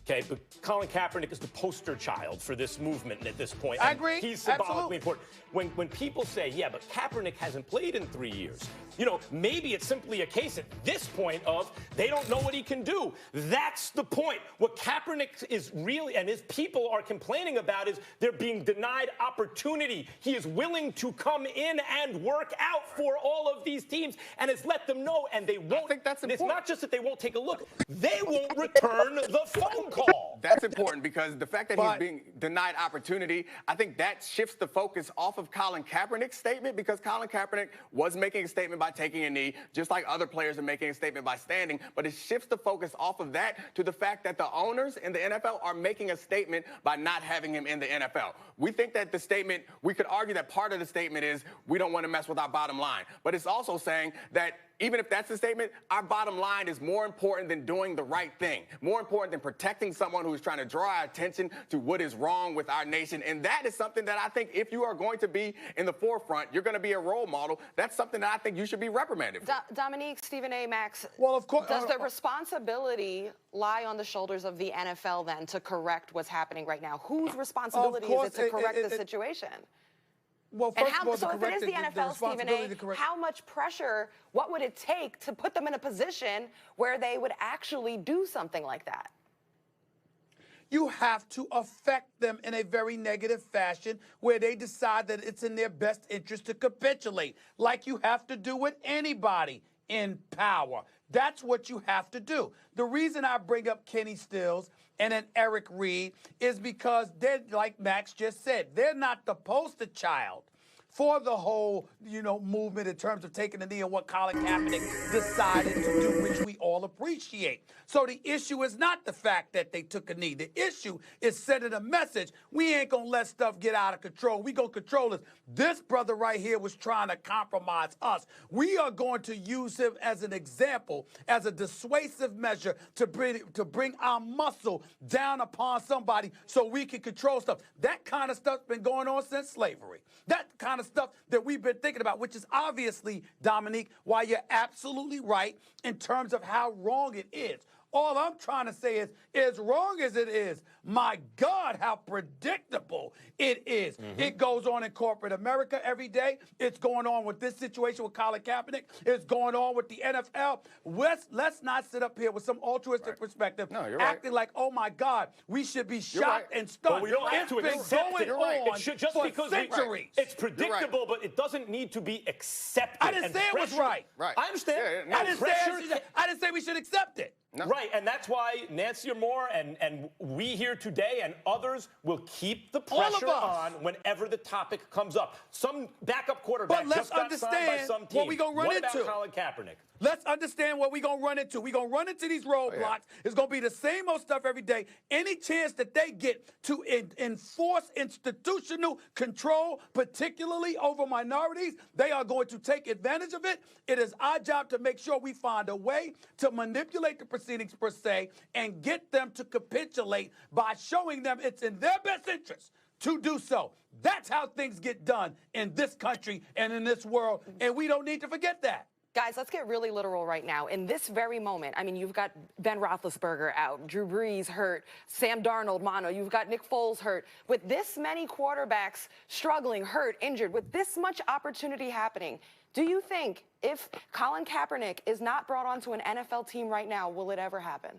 Okay, but Colin Kaepernick is the poster child for this movement at this point. I agree. He's symbolically Absolutely. important. When people say, yeah, but Kaepernick hasn't played in 3 years, you know, maybe it's simply a case at this point of they don't know what he can do. That's the point. What Kaepernick is really, and his people are complaining about, is they're being denied opportunity. He is willing to come in and work out for all of these teams and has let them know, and they won't. I think that's important. It's not just that they won't take a look, they won't return the phone call. That's important because the fact that he's being denied opportunity, I think that shifts the focus off of Colin Kaepernick's statement, because Colin Kaepernick was making a statement by taking a knee, just like other players are making a statement by standing, but it shifts the focus off of that to the fact that the owners in the NFL are making a statement by not having him in the NFL. We think that the statement, we could argue that part of the statement is we don't want to mess with our bottom line, but it's also saying that even if that's the statement, our bottom line is more important than doing the right thing, more important than protecting someone who is trying to draw our attention to what is wrong with our nation. And that is something that I think if you are going to be in the forefront, you're going to be a role model. That's something that I think you should be reprimanded for. Dominique, Stephen A. Max, well, of course, does the responsibility lie on the shoulders of the NFL then to correct what's happening right now? Whose responsibility is it to correct the situation? Well, And first of all, so if it is the NFL, Stephen A., how much pressure, what would it take to put them in a position where they would actually do something like that? You have to affect them in a very negative fashion where they decide that it's in their best interest to capitulate, like you have to do with anybody in power. That's what you have to do. The reason I bring up Kenny Stills and then Eric Reed is because they're, like Max just said, they're not the poster child for the whole, movement in terms of taking the knee and what Colin Kaepernick decided to do, which we all appreciate. So the issue is not the fact that they took a knee. The issue is sending a message. We ain't going to let stuff get out of control. We going to control this. This brother right here was trying to compromise us. We are going to use him as an example, as a dissuasive measure to bring our muscle down upon somebody so we can control stuff. That kind of stuff's been going on since slavery. That kind of stuff that we've been thinking about, which is obviously, Dominique, why you're absolutely right in terms of how wrong it is. All I'm trying to say is, as wrong as it is, my God, how predictable it is. Mm-hmm. It goes on in corporate America every day. It's going on with this situation with Colin Kaepernick. It's going on with the NFL. Let's not sit up here with some altruistic perspective, acting like, oh my God, we should be shocked and stunned. But we don't have to accept it. On it should, just for because centuries. It's predictable, but it doesn't need to be accepted. I didn't say it was right. I understand. I didn't say we should accept it. No. Right, and that's why Nancy Moore and we here today and others will keep the pressure on whenever the topic comes up. Some backup quarterback just got signed by some team. What we gonna run into. What about Colin Kaepernick? Let's understand what we're going to run into. We're going to run into these roadblocks. It's going to be the same old stuff every day. Any chance that they get to enforce institutional control, particularly over minorities, they are going to take advantage of it. It is our job to make sure we find a way to manipulate the proceedings per se and get them to capitulate by showing them it's in their best interest to do so. That's how things get done in this country and in this world, and we don't need to forget that. Guys, let's get really literal right now. In this very moment, I mean, you've got Ben Roethlisberger out, Drew Brees hurt, Sam Darnold, mono, you've got Nick Foles hurt. With this many quarterbacks struggling, hurt, injured, with this much opportunity happening, do you think if Colin Kaepernick is not brought onto an NFL team right now, will it ever happen?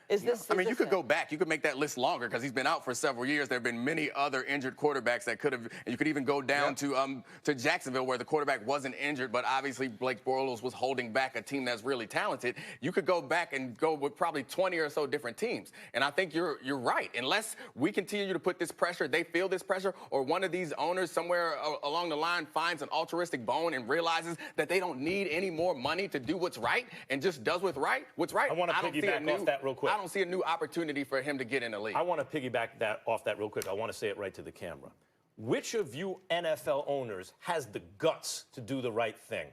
You could go back. You could make that list longer because he's been out for several years. There have been many other injured quarterbacks that could have, and you could even go down to Jacksonville where the quarterback wasn't injured, but obviously Blake Bortles was holding back a team that's really talented. You could go back and go with probably 20 or so different teams. And I think you're right. Unless we continue to put this pressure, they feel this pressure, or one of these owners somewhere along the line finds an altruistic bone and realizes that they don't need any more money to do what's right and just does what's right. I want to piggyback off that real quick. I don't see a new opportunity for him to get in the league. I want to piggyback off that real quick. I want to say it right to the camera. Which of you NFL owners has the guts to do the right thing?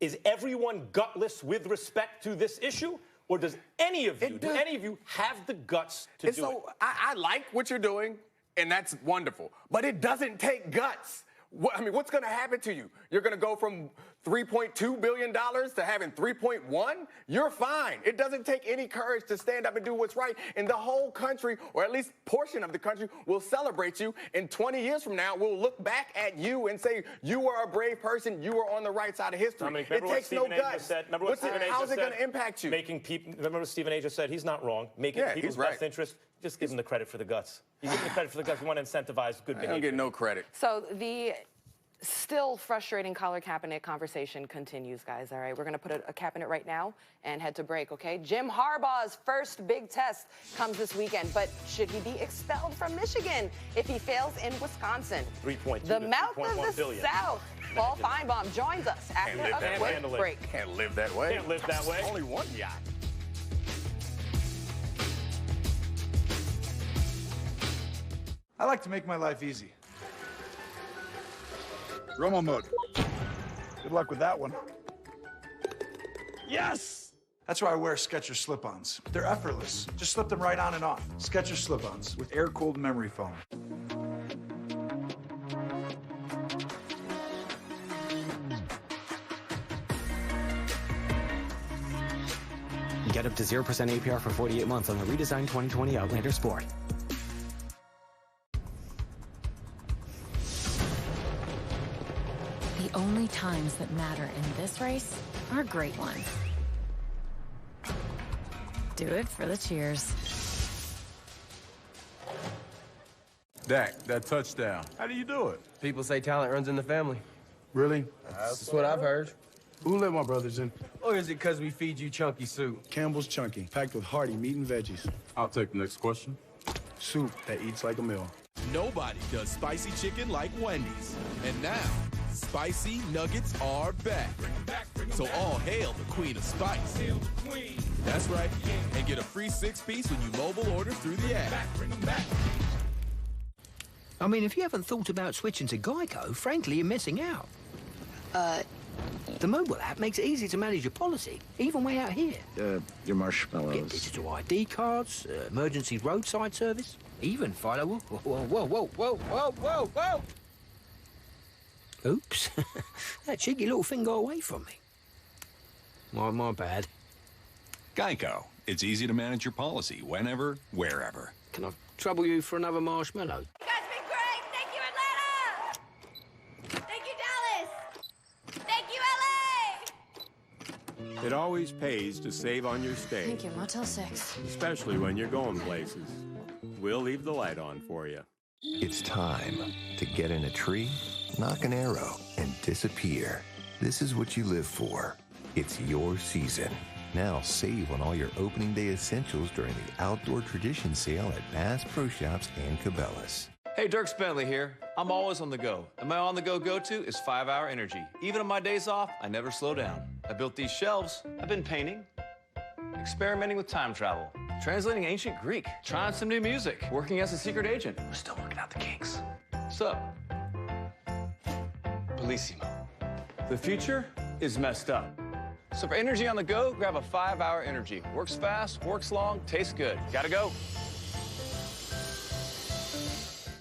Is everyone gutless with respect to this issue? Or does any of you, do any of you have the guts to do it? I like what you're doing, and that's wonderful. But it doesn't take guts. What's going to happen to you? You're going to go from $3.2 billion to having 3.1? You're fine. It doesn't take any courage to stand up and do what's right. And the whole country, or at least portion of the country, will celebrate you. And 20 years from now, we'll look back at you and say, you were a brave person. You were on the right side of history. It takes no guts. How's it going to impact you? Remember what Stephen A. just said? He's not wrong. Making people's best interest. Just give him the credit for the guts. You give him the credit for the guts. You want to incentivize good behavior. I don't get no credit. So the still frustrating Collar Kaepernick conversation continues, guys. All right, we're going to put a cap in it right now and head to break, okay? Jim Harbaugh's first big test comes this weekend, but should he be expelled from Michigan if he fails in Wisconsin? 3.2 The mouth of the South, Paul Feinbaum, joins us after a quick break. Can't live that way. Can't live that way. Only one yacht. I like to make my life easy. Romo mode. Good luck with that one. Yes! That's why I wear Skechers slip-ons. They're effortless. Just slip them right on and off. Skechers slip-ons with air-cooled memory foam. Get up to 0% APR for 48 months on the redesigned 2020 Outlander Sport. The only times that matter in this race are great ones. Do it for the cheers. Dak, that touchdown. How do you do it? People say talent runs in the family. Really? That's what I've heard. Who let my brothers in? Or is it because we feed you chunky soup? Campbell's Chunky, packed with hearty meat and veggies. I'll take the next question. Soup that eats like a meal. Nobody does spicy chicken like Wendy's. And now, spicy nuggets are back. So all hail the queen of spice. That's right. And get a free 6-piece when you mobile order through the app. I mean, if you haven't thought about switching to Geico, frankly, you're missing out. The mobile app makes it easy to manage your policy, even way out here. Your marshmallows. Get digital ID cards, emergency roadside service, even follow. Whoa. Oops. That cheeky little thing got away from me. My bad. Geico. It's easy to manage your policy whenever, wherever. Can I trouble you for another marshmallow? You guys have been great. Thank you, Atlanta. Thank you, Dallas. Thank you, LA. It always pays to save on your stay. Thank you, Motel 6. Especially when you're going places. We'll leave the light on for you. It's time to get in a tree, knock an arrow, and disappear. This is what you live for. It's your season. Now save on all your opening day essentials during the Outdoor Tradition Sale at Bass Pro Shops and Cabela's. Hey, Dirk Bentley here. I'm always on the go, and my on-the-go go-to is 5-Hour Energy. Even on my days off, I never slow down. I built these shelves. I've been painting, experimenting with time travel, translating ancient Greek, trying some new music, working as a secret agent. We're still working out the kinks. So, Bellissimo. The future is messed up. So for energy on the go, grab a 5-Hour Energy. Works fast, works long, tastes good. Gotta go.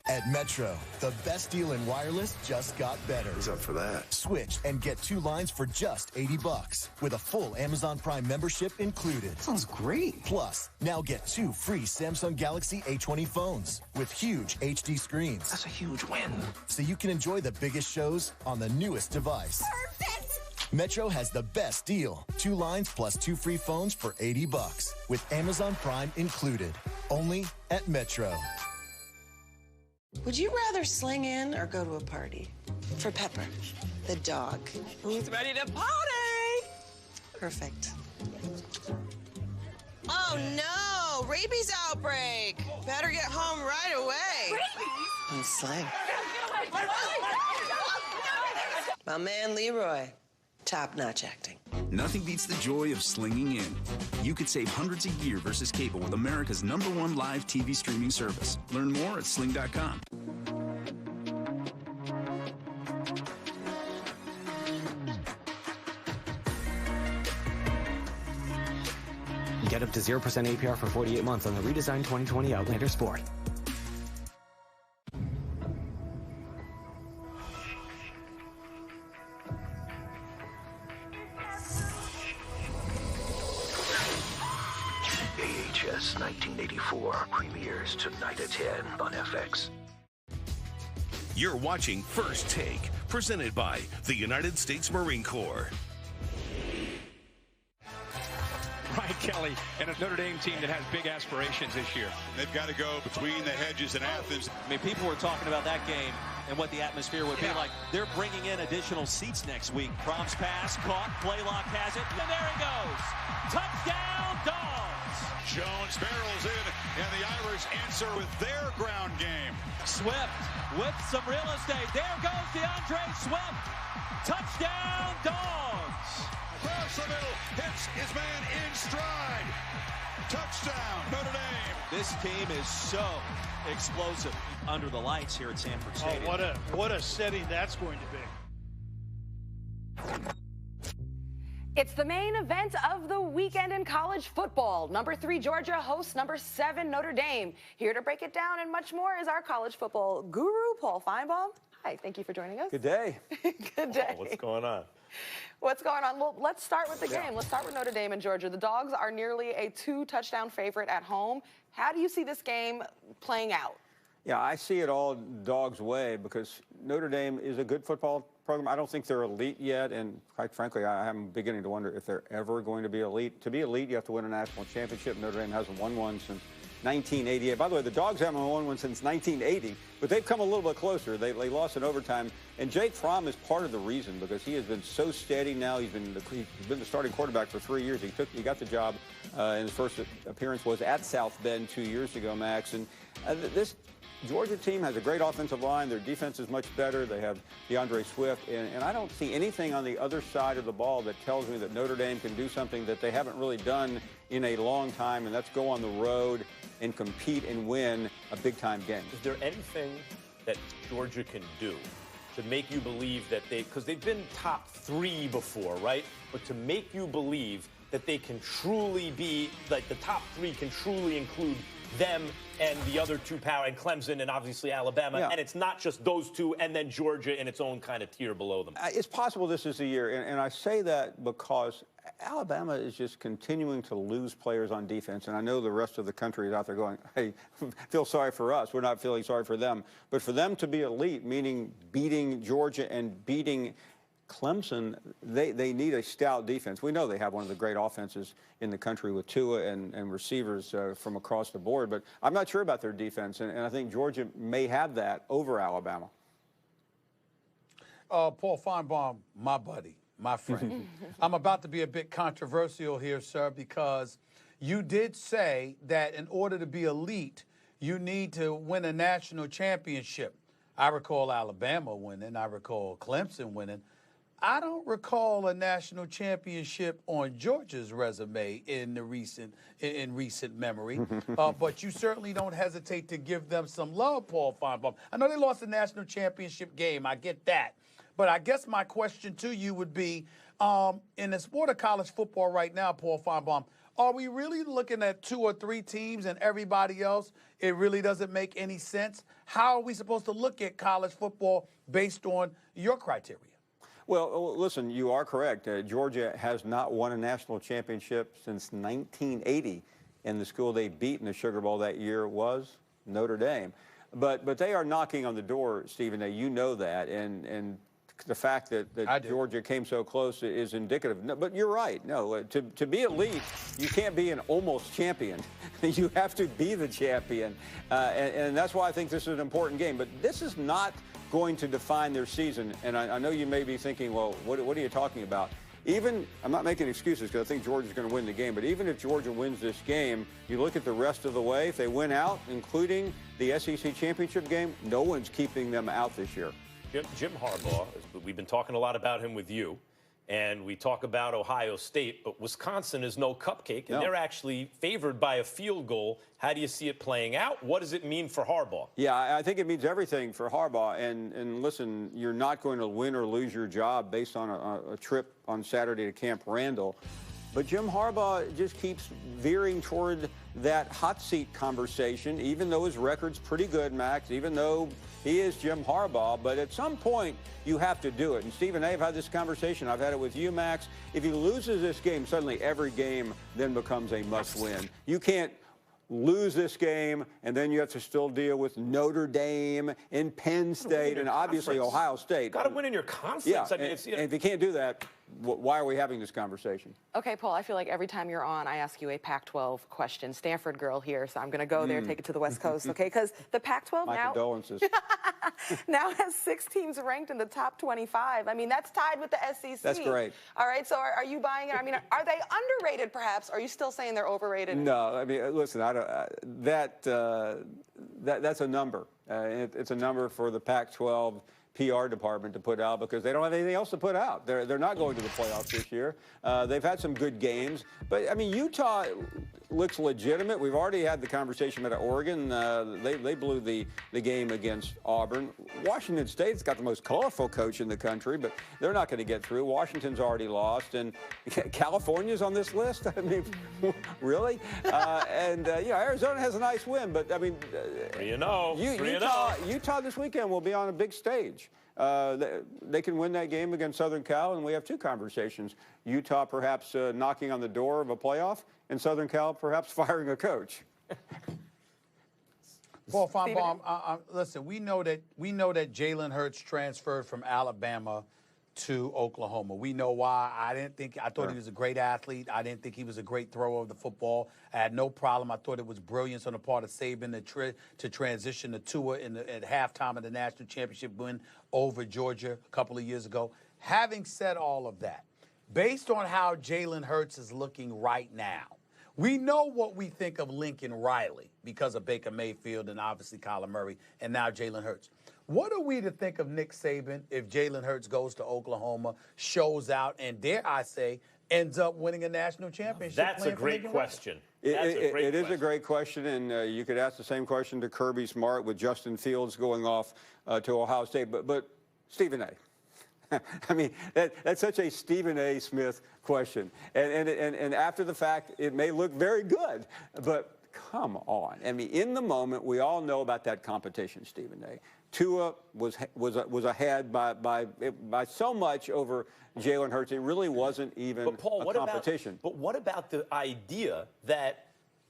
At Metro, the best deal in wireless just got better. Who's up for that? Switch and get 2 lines for just $80 with a full Amazon Prime membership included. Sounds great. Plus, now get 2 free Samsung Galaxy A20 phones with huge HD screens. That's a huge win. So you can enjoy the biggest shows on the newest device. Perfect. Metro has the best deal. 2 lines plus 2 free phones for $80 with Amazon Prime included. Only at Metro. Would you rather sling in or go to a party? For Pepper, the dog. Who's ready to party? Perfect. Oh no, rabies outbreak. Better get home right away. Rabies? Nice slang. My man Leroy, top-notch acting. Nothing beats the joy of slinging in. You could save hundreds a year versus cable with America's #1 live TV streaming service. Learn more at sling.com. Get up to 0% APR for 48 months on the redesigned 2020 Outlander Sport. Since 1984, premieres tonight at 10 on FX. You're watching First Take, presented by the United States Marine Corps. Brian Kelly and a Notre Dame team that has big aspirations this year. They've got to go between the hedges in Athens. I mean, people were talking about that game and what the atmosphere would be like. They're bringing in additional seats next week. Prom's pass, caught, Blaylock has it, and there he goes. Touchdown, Dogs! Jones barrels in, and the Irish answer with their ground game. Swift with some real estate. There goes DeAndre Swift. Touchdown, Dogs! Across the middle, hits his man in stride. Touchdown, Notre Dame. This team is so explosive under the lights here at Sanford Stadium. Oh, what a setting that's going to be. It's the main event of the weekend in college football. Number 3 Georgia hosts number 7 Notre Dame. Here to break it down and much more is our college football guru, Paul Feinbaum. Hi, thank you for joining us. Good day. Good day. Oh, what's going on? What's going on? Well, let's start with the game. Let's start with Notre Dame and Georgia. The Dogs are nearly a 2-touchdown favorite at home. How do you see this game playing out? Yeah, I see it all Dogs' way because Notre Dame is a good football program. I don't think they're elite yet, and quite frankly, I'm beginning to wonder if they're ever going to be elite. To be elite, you have to win a national championship. Notre Dame hasn't won one since 1988. By the way, the Dogs haven't won one since 1980, but they've come a little bit closer. They lost in overtime, and Jake Fromm is part of the reason because he has been so steady now. He's been the starting quarterback for 3 years. He got the job, and his first appearance was at South Bend 2 years ago, Max. And this Georgia team has a great offensive line. Their defense is much better. They have DeAndre Swift, and I don't see anything on the other side of the ball that tells me that Notre Dame can do something that they haven't really done in a long time, and that's go on the road and compete and win a big-time game. Is there anything that Georgia can do to make you believe that because they've been top 3 before, right? But to make you believe that they can truly be, like the top 3 can truly include them and the other 2 power, and Clemson and obviously Alabama, and it's not just those 2 and then Georgia in its own kind of tier below them. It's possible this is the year, and I say that because Alabama is just continuing to lose players on defense, and I know the rest of the country is out there going, hey, feel sorry for us. We're not feeling sorry for them. But for them to be elite, meaning beating Georgia and beating Clemson, they need a stout defense. We know they have one of the great offenses in the country with Tua and receivers from across the board, but I'm not sure about their defense, and I think Georgia may have that over Alabama. Paul Feinbaum, my buddy, my friend. I'm about to be a bit controversial here, sir, because you did say that in order to be elite, you need to win a national championship. I recall Alabama winning. I recall Clemson winning. I don't recall a national championship on Georgia's resume in recent memory, but you certainly don't hesitate to give them some love, Paul Feinbaum. I know they lost the national championship game. I get that. But I guess my question to you would be, in the sport of college football right now, Paul Feinbaum, are we really looking at 2 or 3 teams and everybody else? It really doesn't make any sense. How are we supposed to look at college football based on your criteria? Well, listen, you are correct. Georgia has not won a national championship since 1980, and the school they beat in the Sugar Bowl that year was Notre Dame. But they are knocking on the door, Stephen. You know that, and the fact that Georgia came so close is indicative. No, but you're right. No, to be elite, you can't be an almost champion. You have to be the champion, and that's why I think this is an important game. But this is not going to define their season. And I know you may be thinking, well, what are you talking about? I'm not making excuses because I think Georgia's going to win the game, but even if Georgia wins this game, you look at the rest of the way, if they win out, including the SEC championship game, no one's keeping them out this year. Jim Harbaugh, we've been talking a lot about him with you, and we talk about Ohio State, but Wisconsin is no cupcake, and they're actually favored by a field goal. How do you see it playing out? What does it mean for Harbaugh? Yeah, I think it means everything for Harbaugh. And listen, you're not going to win or lose your job based on a trip on Saturday to Camp Randall. But Jim Harbaugh just keeps veering toward that hot seat conversation, even though his record's pretty good, Max, even though he is Jim Harbaugh. But at some point, you have to do it. And, Stephen, I've had this conversation. I've had it with you, Max. If he loses this game, suddenly every game then becomes a must-win. You can't lose this game, and then you have to still deal with Notre Dame and Penn State and obviously Ohio State. Got to win in your conference. Yeah, I mean, and if you can't do that, why are we having this conversation? Okay, Paul, I feel like every time you're on, I ask you a Pac-12 question. Stanford girl here, so I'm going to go there, take it to the West Coast, okay? Because the Pac-12 My now... condolences. now has 6 teams ranked in the top 25. I mean, that's tied with the SEC. That's great. All right, so are you buying it? I mean, are they underrated, perhaps? Are you still saying they're overrated? No, I mean, listen, I don't, that's a number. It's a number for the Pac-12 PR department to put out because they don't have anything else to put out. They're not going to the playoffs this year. They've had some good games, but I mean, Utah looks legitimate. We've already had the conversation about Oregon. They blew the game against Auburn. Washington State's got the most colorful coach in the country, but they're not going to get through. Washington's already lost, and California's on this list. I mean, really? Arizona has a nice win, but I mean, 3-0. Utah this weekend will be on a big stage. They can win that game against Southern Cal, and we have 2 conversations. Utah perhaps knocking on the door of a playoff, and Southern Cal perhaps firing a coach. Paul Feinbaum, listen, we know that Jalen Hurts transferred from Alabama to Oklahoma. We know why. I thought he was a great athlete. I didn't think he was a great thrower of the football. I had no problem. I thought it was brilliance on the part of Saban to transition to Tua at halftime of the national championship win over Georgia a couple of years ago. Having said all of that, based on how Jalen Hurts is looking right now, we know what we think of Lincoln Riley because of Baker Mayfield and obviously Kyler Murray and now Jalen Hurts. What are we to think of Nick Saban if Jalen Hurts goes to Oklahoma, shows out, and dare I say, ends up winning a national championship? That's a great question. It is a great question, and you could ask the same question to Kirby Smart with Justin Fields going off to Ohio State. But Stephen A. I mean, that's such a Stephen A. Smith question. And after the fact, it may look very good, but come on. I mean, in the moment, we all know about that competition, Stephen A. Tua was ahead by so much over Jalen Hurts. It really wasn't even a competition. But what about the idea that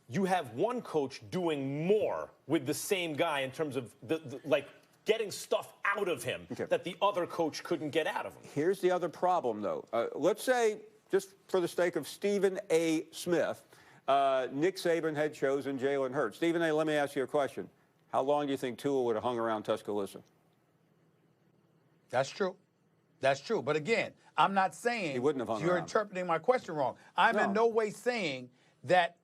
you have one coach doing more with the same guy in terms of getting stuff out of him that the other coach couldn't get out of him? Here's the other problem, though. Let's say, just for the sake of Stephen A. Smith, Nick Saban had chosen Jalen Hurts. Stephen A., let me ask you a question. How long do you think Tua would have hung around Tuscaloosa? That's true. That's true. But again, I'm not saying he wouldn't have hung you're around. Interpreting my question wrong. I'm in no way saying that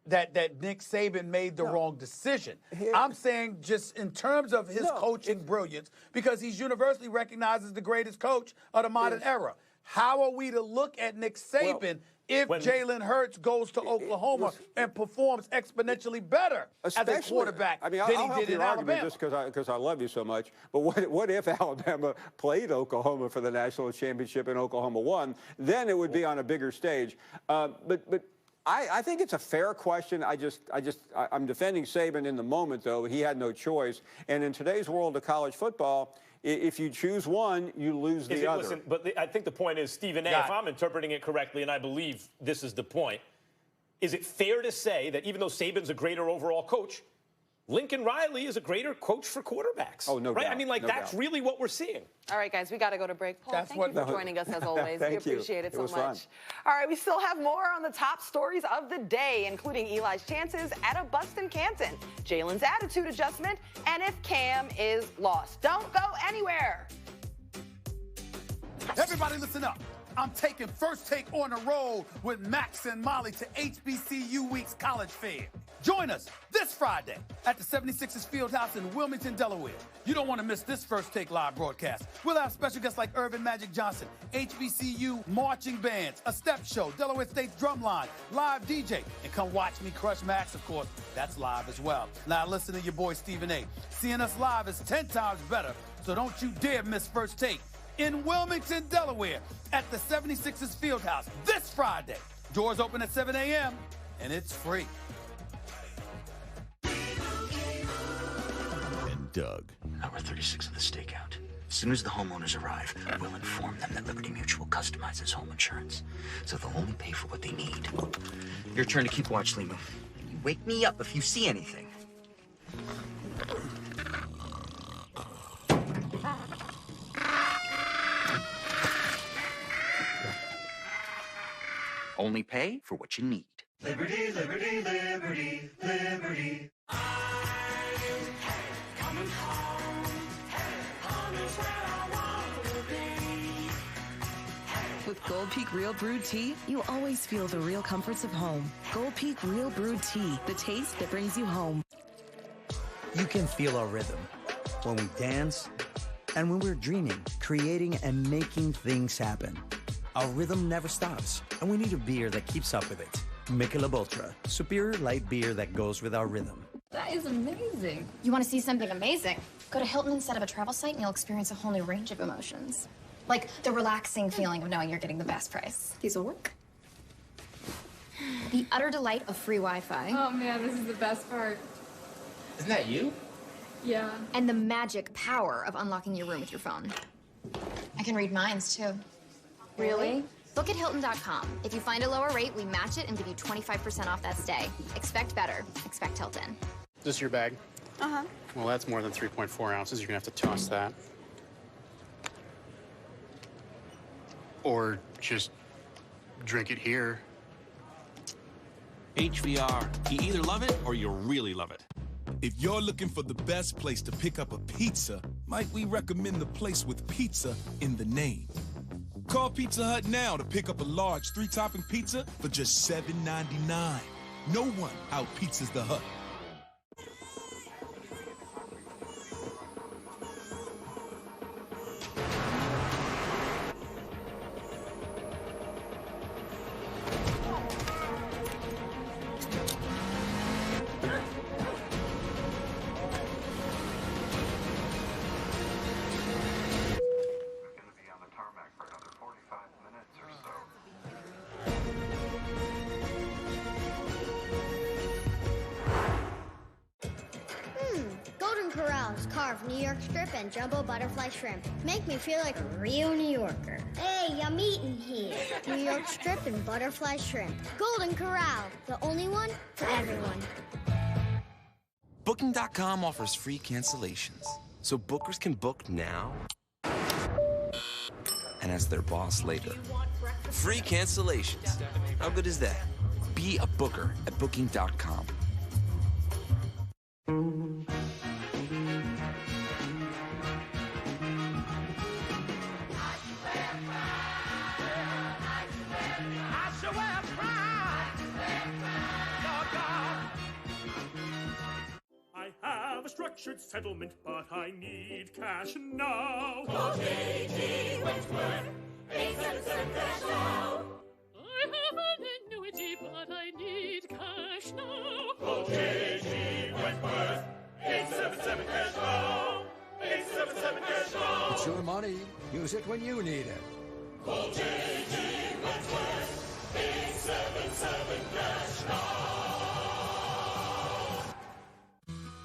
Nick Saban made the wrong decision. I'm saying just in terms of his coaching brilliance, because he's universally recognized as the greatest coach of the modern era. How are we to look at Nick Saban if Jalen Hurts goes to Oklahoma and performs exponentially better as a quarterback than he did in Alabama? Just because I love you so much. But what if Alabama played Oklahoma for the national championship and Oklahoma won? Then it would be on a bigger stage. But I think it's a fair question. I'm defending Saban in the moment, though. He had no choice. And in today's world of college football, if you choose one, you lose the other. Listen, but I think the point is, Stephen A., if I'm interpreting it correctly, and I believe this is the point, is it fair to say that even though Saban's a greater overall coach, Lincoln Riley is a greater coach for quarterbacks? Oh, no doubt. I mean, that's really what we're seeing. All right, guys, we got to go to break. Paul, thank you for joining us as always. We appreciate it so much. Fun. All right, we still have more on the top stories of the day, including Eli's chances at a bust in Canton, Jalen's attitude adjustment, and if Cam is lost. Don't go anywhere. Everybody listen up. I'm taking First Take on the road with Max and Molly to HBCU Week's College Fair. Join us this Friday at the 76ers Fieldhouse in Wilmington, Delaware. You don't want to miss this First Take live broadcast. We'll have special guests like Irvin Magic Johnson, HBCU marching bands, a step show, Delaware State's drumline, live DJ, and come watch me crush Max, of course. That's live as well. Now listen to your boy Stephen A. Seeing us live is 10 times better, so don't you dare miss First Take in Wilmington, Delaware at the 76ers Fieldhouse this Friday. Doors open at 7 a.m. and it's free. And Doug. Hour 36 of the stakeout. As soon as the homeowners arrive, we'll inform them that Liberty Mutual customizes home insurance, so they'll only pay for what they need. Your turn to keep watch, Limu. You Wake me up if you see anything. Only pay for what you need. Liberty, liberty, liberty, liberty. Coming home. Home is where I want to be. With Gold Peak Real Brewed Tea, you always feel the real comforts of home. Gold Peak Real Brewed Tea, the taste that brings you home. You can feel our rhythm when we dance and when we're dreaming, creating, and making things happen. Our rhythm never stops, and we need a beer that keeps up with it. Michelob Ultra, superior light beer that goes with our rhythm. That is amazing. You want to see something amazing? Go to Hilton instead of a travel site and you'll experience a whole new range of emotions. Like the relaxing feeling of knowing you're getting the best price. These will work. The utter delight of free Wi-Fi. Oh man, this is the best part. Isn't that you? Yeah. And the magic power of unlocking your room with your phone. I can read minds too. Really? Book at Hilton.com. If you find a lower rate, we match it and give you 25% off that stay. Expect better. Expect Hilton. Is this your bag? Uh-huh. Well, that's more than 3.4 ounces. You're gonna have to toss that. Or just drink it here. HVR. You either love it or you really love it. If you're looking for the best place to pick up a pizza, might we recommend the place with pizza in the name? Call Pizza Hut now to pick up a large 3-topping pizza for just $7.99. No one out-pizzas the Hut. Carved New York strip and jumbo butterfly shrimp. Make me feel like a real New Yorker. Hey, I'm eating here. New York strip and butterfly shrimp. Golden Corral, the only one for everyone. Booking.com offers free cancellations, so bookers can book now and as their boss later. Free cancellations. How good is that? Be a booker at Booking.com. A structured settlement, but I need cash now. Call J.G. Wentworth, 877 cash now. I have an annuity, but I need cash now. Call J.G. Wentworth, 877 cash now. 877 cash now. It's your money. Use it when you need it. Call J.G. Wentworth, 877 cash now.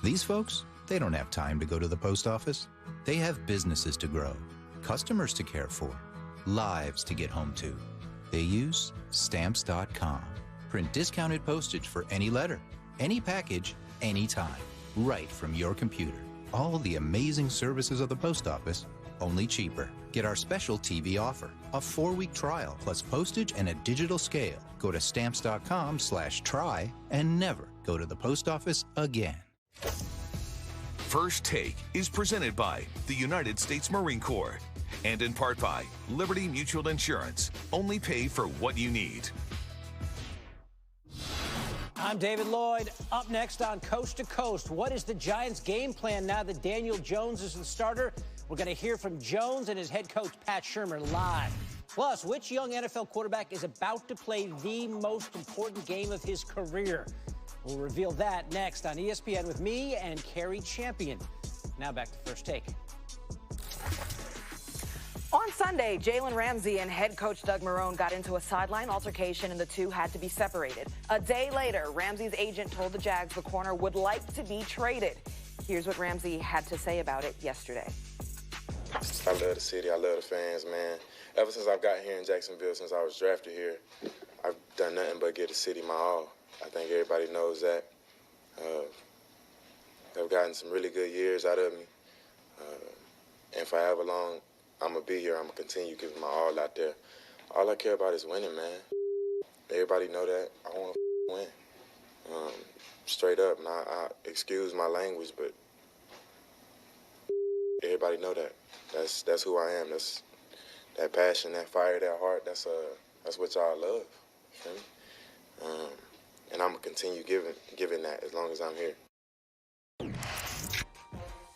These folks, they don't have time to go to the post office. They have businesses to grow, customers to care for, lives to get home to. They use Stamps.com. Print discounted postage for any letter, any package, anytime, right from your computer. All the amazing services of the post office, only cheaper. Get our special TV offer, a 4-week trial plus postage and a digital scale. Go to Stamps.com/try and never go to the post office again. First Take is presented by the United States Marine Corps and in part by Liberty Mutual Insurance. Only pay for what you need. I'm David Lloyd. Up next on Coast to Coast, what is the Giants' game plan now that Daniel Jones is the starter? We're going to hear from Jones and his head coach, Pat Shurmur, live. Plus, which young NFL quarterback is about to play the most important game of his career? We'll reveal that next on ESPN with me and Carrie Champion. Now back to First Take. On Sunday, Jalen Ramsey and head coach Doug Marrone got into a sideline altercation and the two had to be separated. A day later, Ramsey's agent told the Jags the corner would like to be traded. Here's what Ramsey had to say about it yesterday. I love the city. I love the fans, man. Ever since I've got here in Jacksonville, since I was drafted here, I've done nothing but give the city my all. I think everybody knows that. They've gotten some really good years out of me. And for however long I'm going to be here, I'm going to continue giving my all out there. All I care about is winning, man. Everybody know that. I want to win. Straight up. And I excuse my language, but everybody know that. That's who I am. That's that passion, that fire, that heart. That's what y'all love. Feel me? And I'm going to continue giving that as long as I'm here.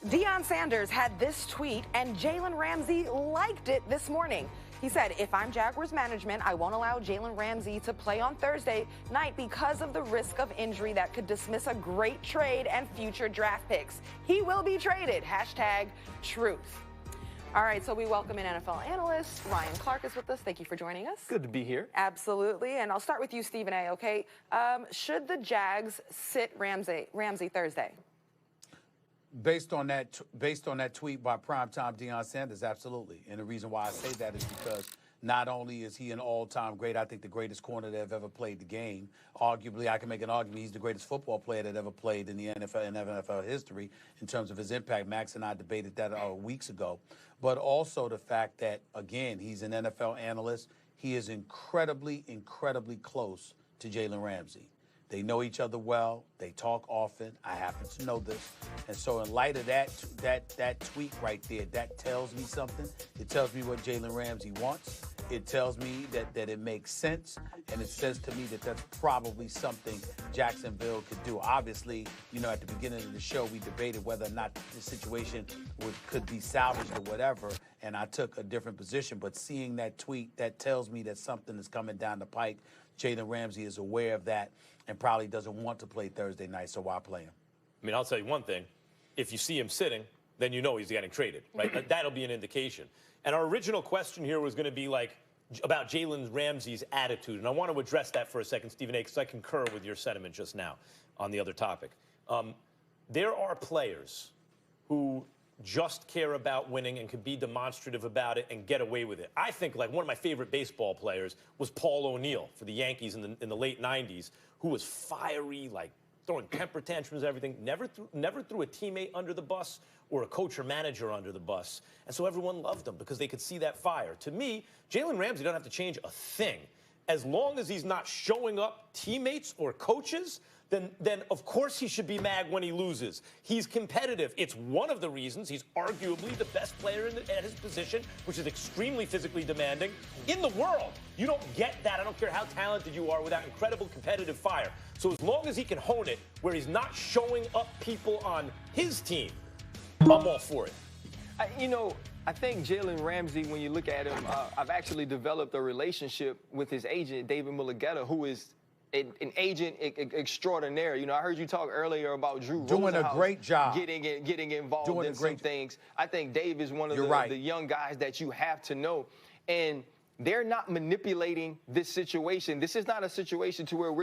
Deion Sanders had this tweet, and Jalen Ramsey liked it this morning. He said, if I'm Jaguars management, I won't allow Jalen Ramsey to play on Thursday night because of the risk of injury that could dismiss a great trade and future draft picks. He will be traded. #truth. All right, so we welcome in NFL analyst Ryan Clark is with us. Thank you for joining us. Good to be here. Absolutely, and I'll start with you, Stephen A., okay? Should the Jags sit Ramsey Thursday? Based on that tweet by primetime Deion Sanders, absolutely. And the reason why I say that is because not only is he an all-time great, I think the greatest corner that have ever played the game. Arguably, I can make an argument he's the greatest football player that ever played in the NFL and NFL history in terms of his impact. Max and I debated that weeks ago. But also the fact that, again, he's an NFL analyst. He is incredibly, incredibly close to Jalen Ramsey. They know each other well. They talk often. I happen to know this. And so in light of that tweet right there, that tells me something. It tells me what Jalen Ramsey wants. It tells me that it makes sense. And it says to me that that's probably something Jacksonville could do. Obviously, at the beginning of the show, we debated whether or not the situation could be salvaged or whatever. And I took a different position. But seeing that tweet, that tells me that something is coming down the pike. Jalen Ramsey is aware of that and probably doesn't want to play Thursday night, so why play him? I mean, I'll tell you one thing. If you see him sitting, then you know he's getting traded, right? That'll be an indication. And our original question here was going to be about Jalen Ramsey's attitude. And I want to address that for a second, Stephen A., because I concur with your sentiment just now on the other topic. There are players who just care about winning and can be demonstrative about it and get away with it. I think one of my favorite baseball players was Paul O'Neill for the Yankees in the late 90s, who was fiery, throwing temper tantrums and everything, never threw a teammate under the bus or a coach or manager under the bus. And so everyone loved him because they could see that fire. To me, Jalen Ramsey doesn't have to change a thing. As long as he's not showing up teammates or coaches, then of course he should be mad when he loses. He's competitive. It's one of the reasons he's arguably the best player at his position, which is extremely physically demanding in the world. You don't get that. I don't care how talented you are without incredible competitive fire. So as long as he can hone it where he's not showing up people on his team, I'm all for it. I think Jalen Ramsey, when you look at him, I've actually developed a relationship with his agent, David Mulligetta, who is an agent extraordinaire. I heard you talk earlier about Drew doing a great job, getting involved in some things. I think Dave is one of the young guys that you have to know, and they're not manipulating this situation. This is not a situation to where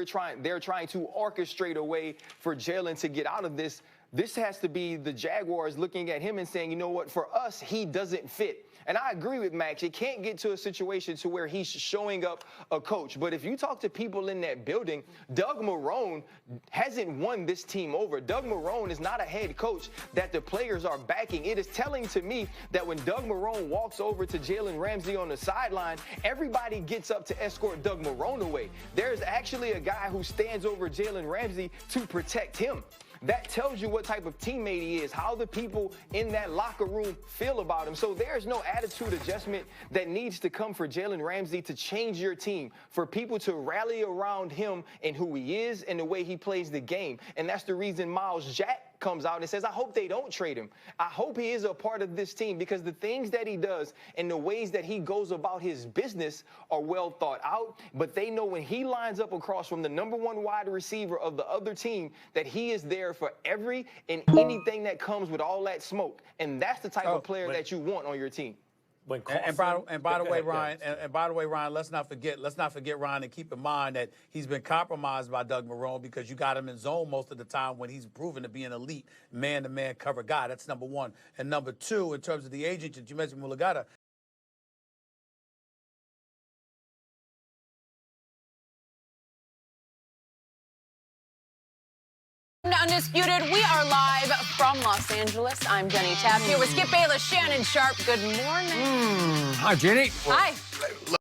they're trying to orchestrate a way for Jalen to get out of this. This has to be the Jaguars looking at him and saying, you know what, for us, he doesn't fit. And I agree with Max. It can't get to a situation to where he's showing up a coach. But if you talk to people in that building, Doug Marrone hasn't won this team over. Doug Marrone is not a head coach that the players are backing. It is telling to me that when Doug Marrone walks over to Jalen Ramsey on the sideline, everybody gets up to escort Doug Marrone away. There's actually a guy who stands over Jalen Ramsey to protect him. That tells you what type of teammate he is, how the people in that locker room feel about him. So there's no attitude adjustment that needs to come for Jalen Ramsey to change your team, for people to rally around him and who he is and the way he plays the game. And that's the reason Miles Jack comes out and says, I hope they don't trade him. I hope he is a part of this team because the things that he does and the ways that he goes about his business are well thought out. But they know when he lines up across from the #1 wide receiver of the other team that he is there for every and anything that comes with all that smoke. And that's the type of player that you want on your team. And by the way, Ryan, let's not forget, Ryan, and keep in mind that he's been compromised by Doug Marrone because you got him in zone most of the time when he's proven to be an elite man-to-man cover guy. That's number one. And number two, in terms of the agent that you mentioned, Mulligata, to Undisputed. We are live from Los Angeles. I'm Jenny Tapp here with Skip Bayless, Shannon Sharp. Good morning. Hi, Jenny. Hi.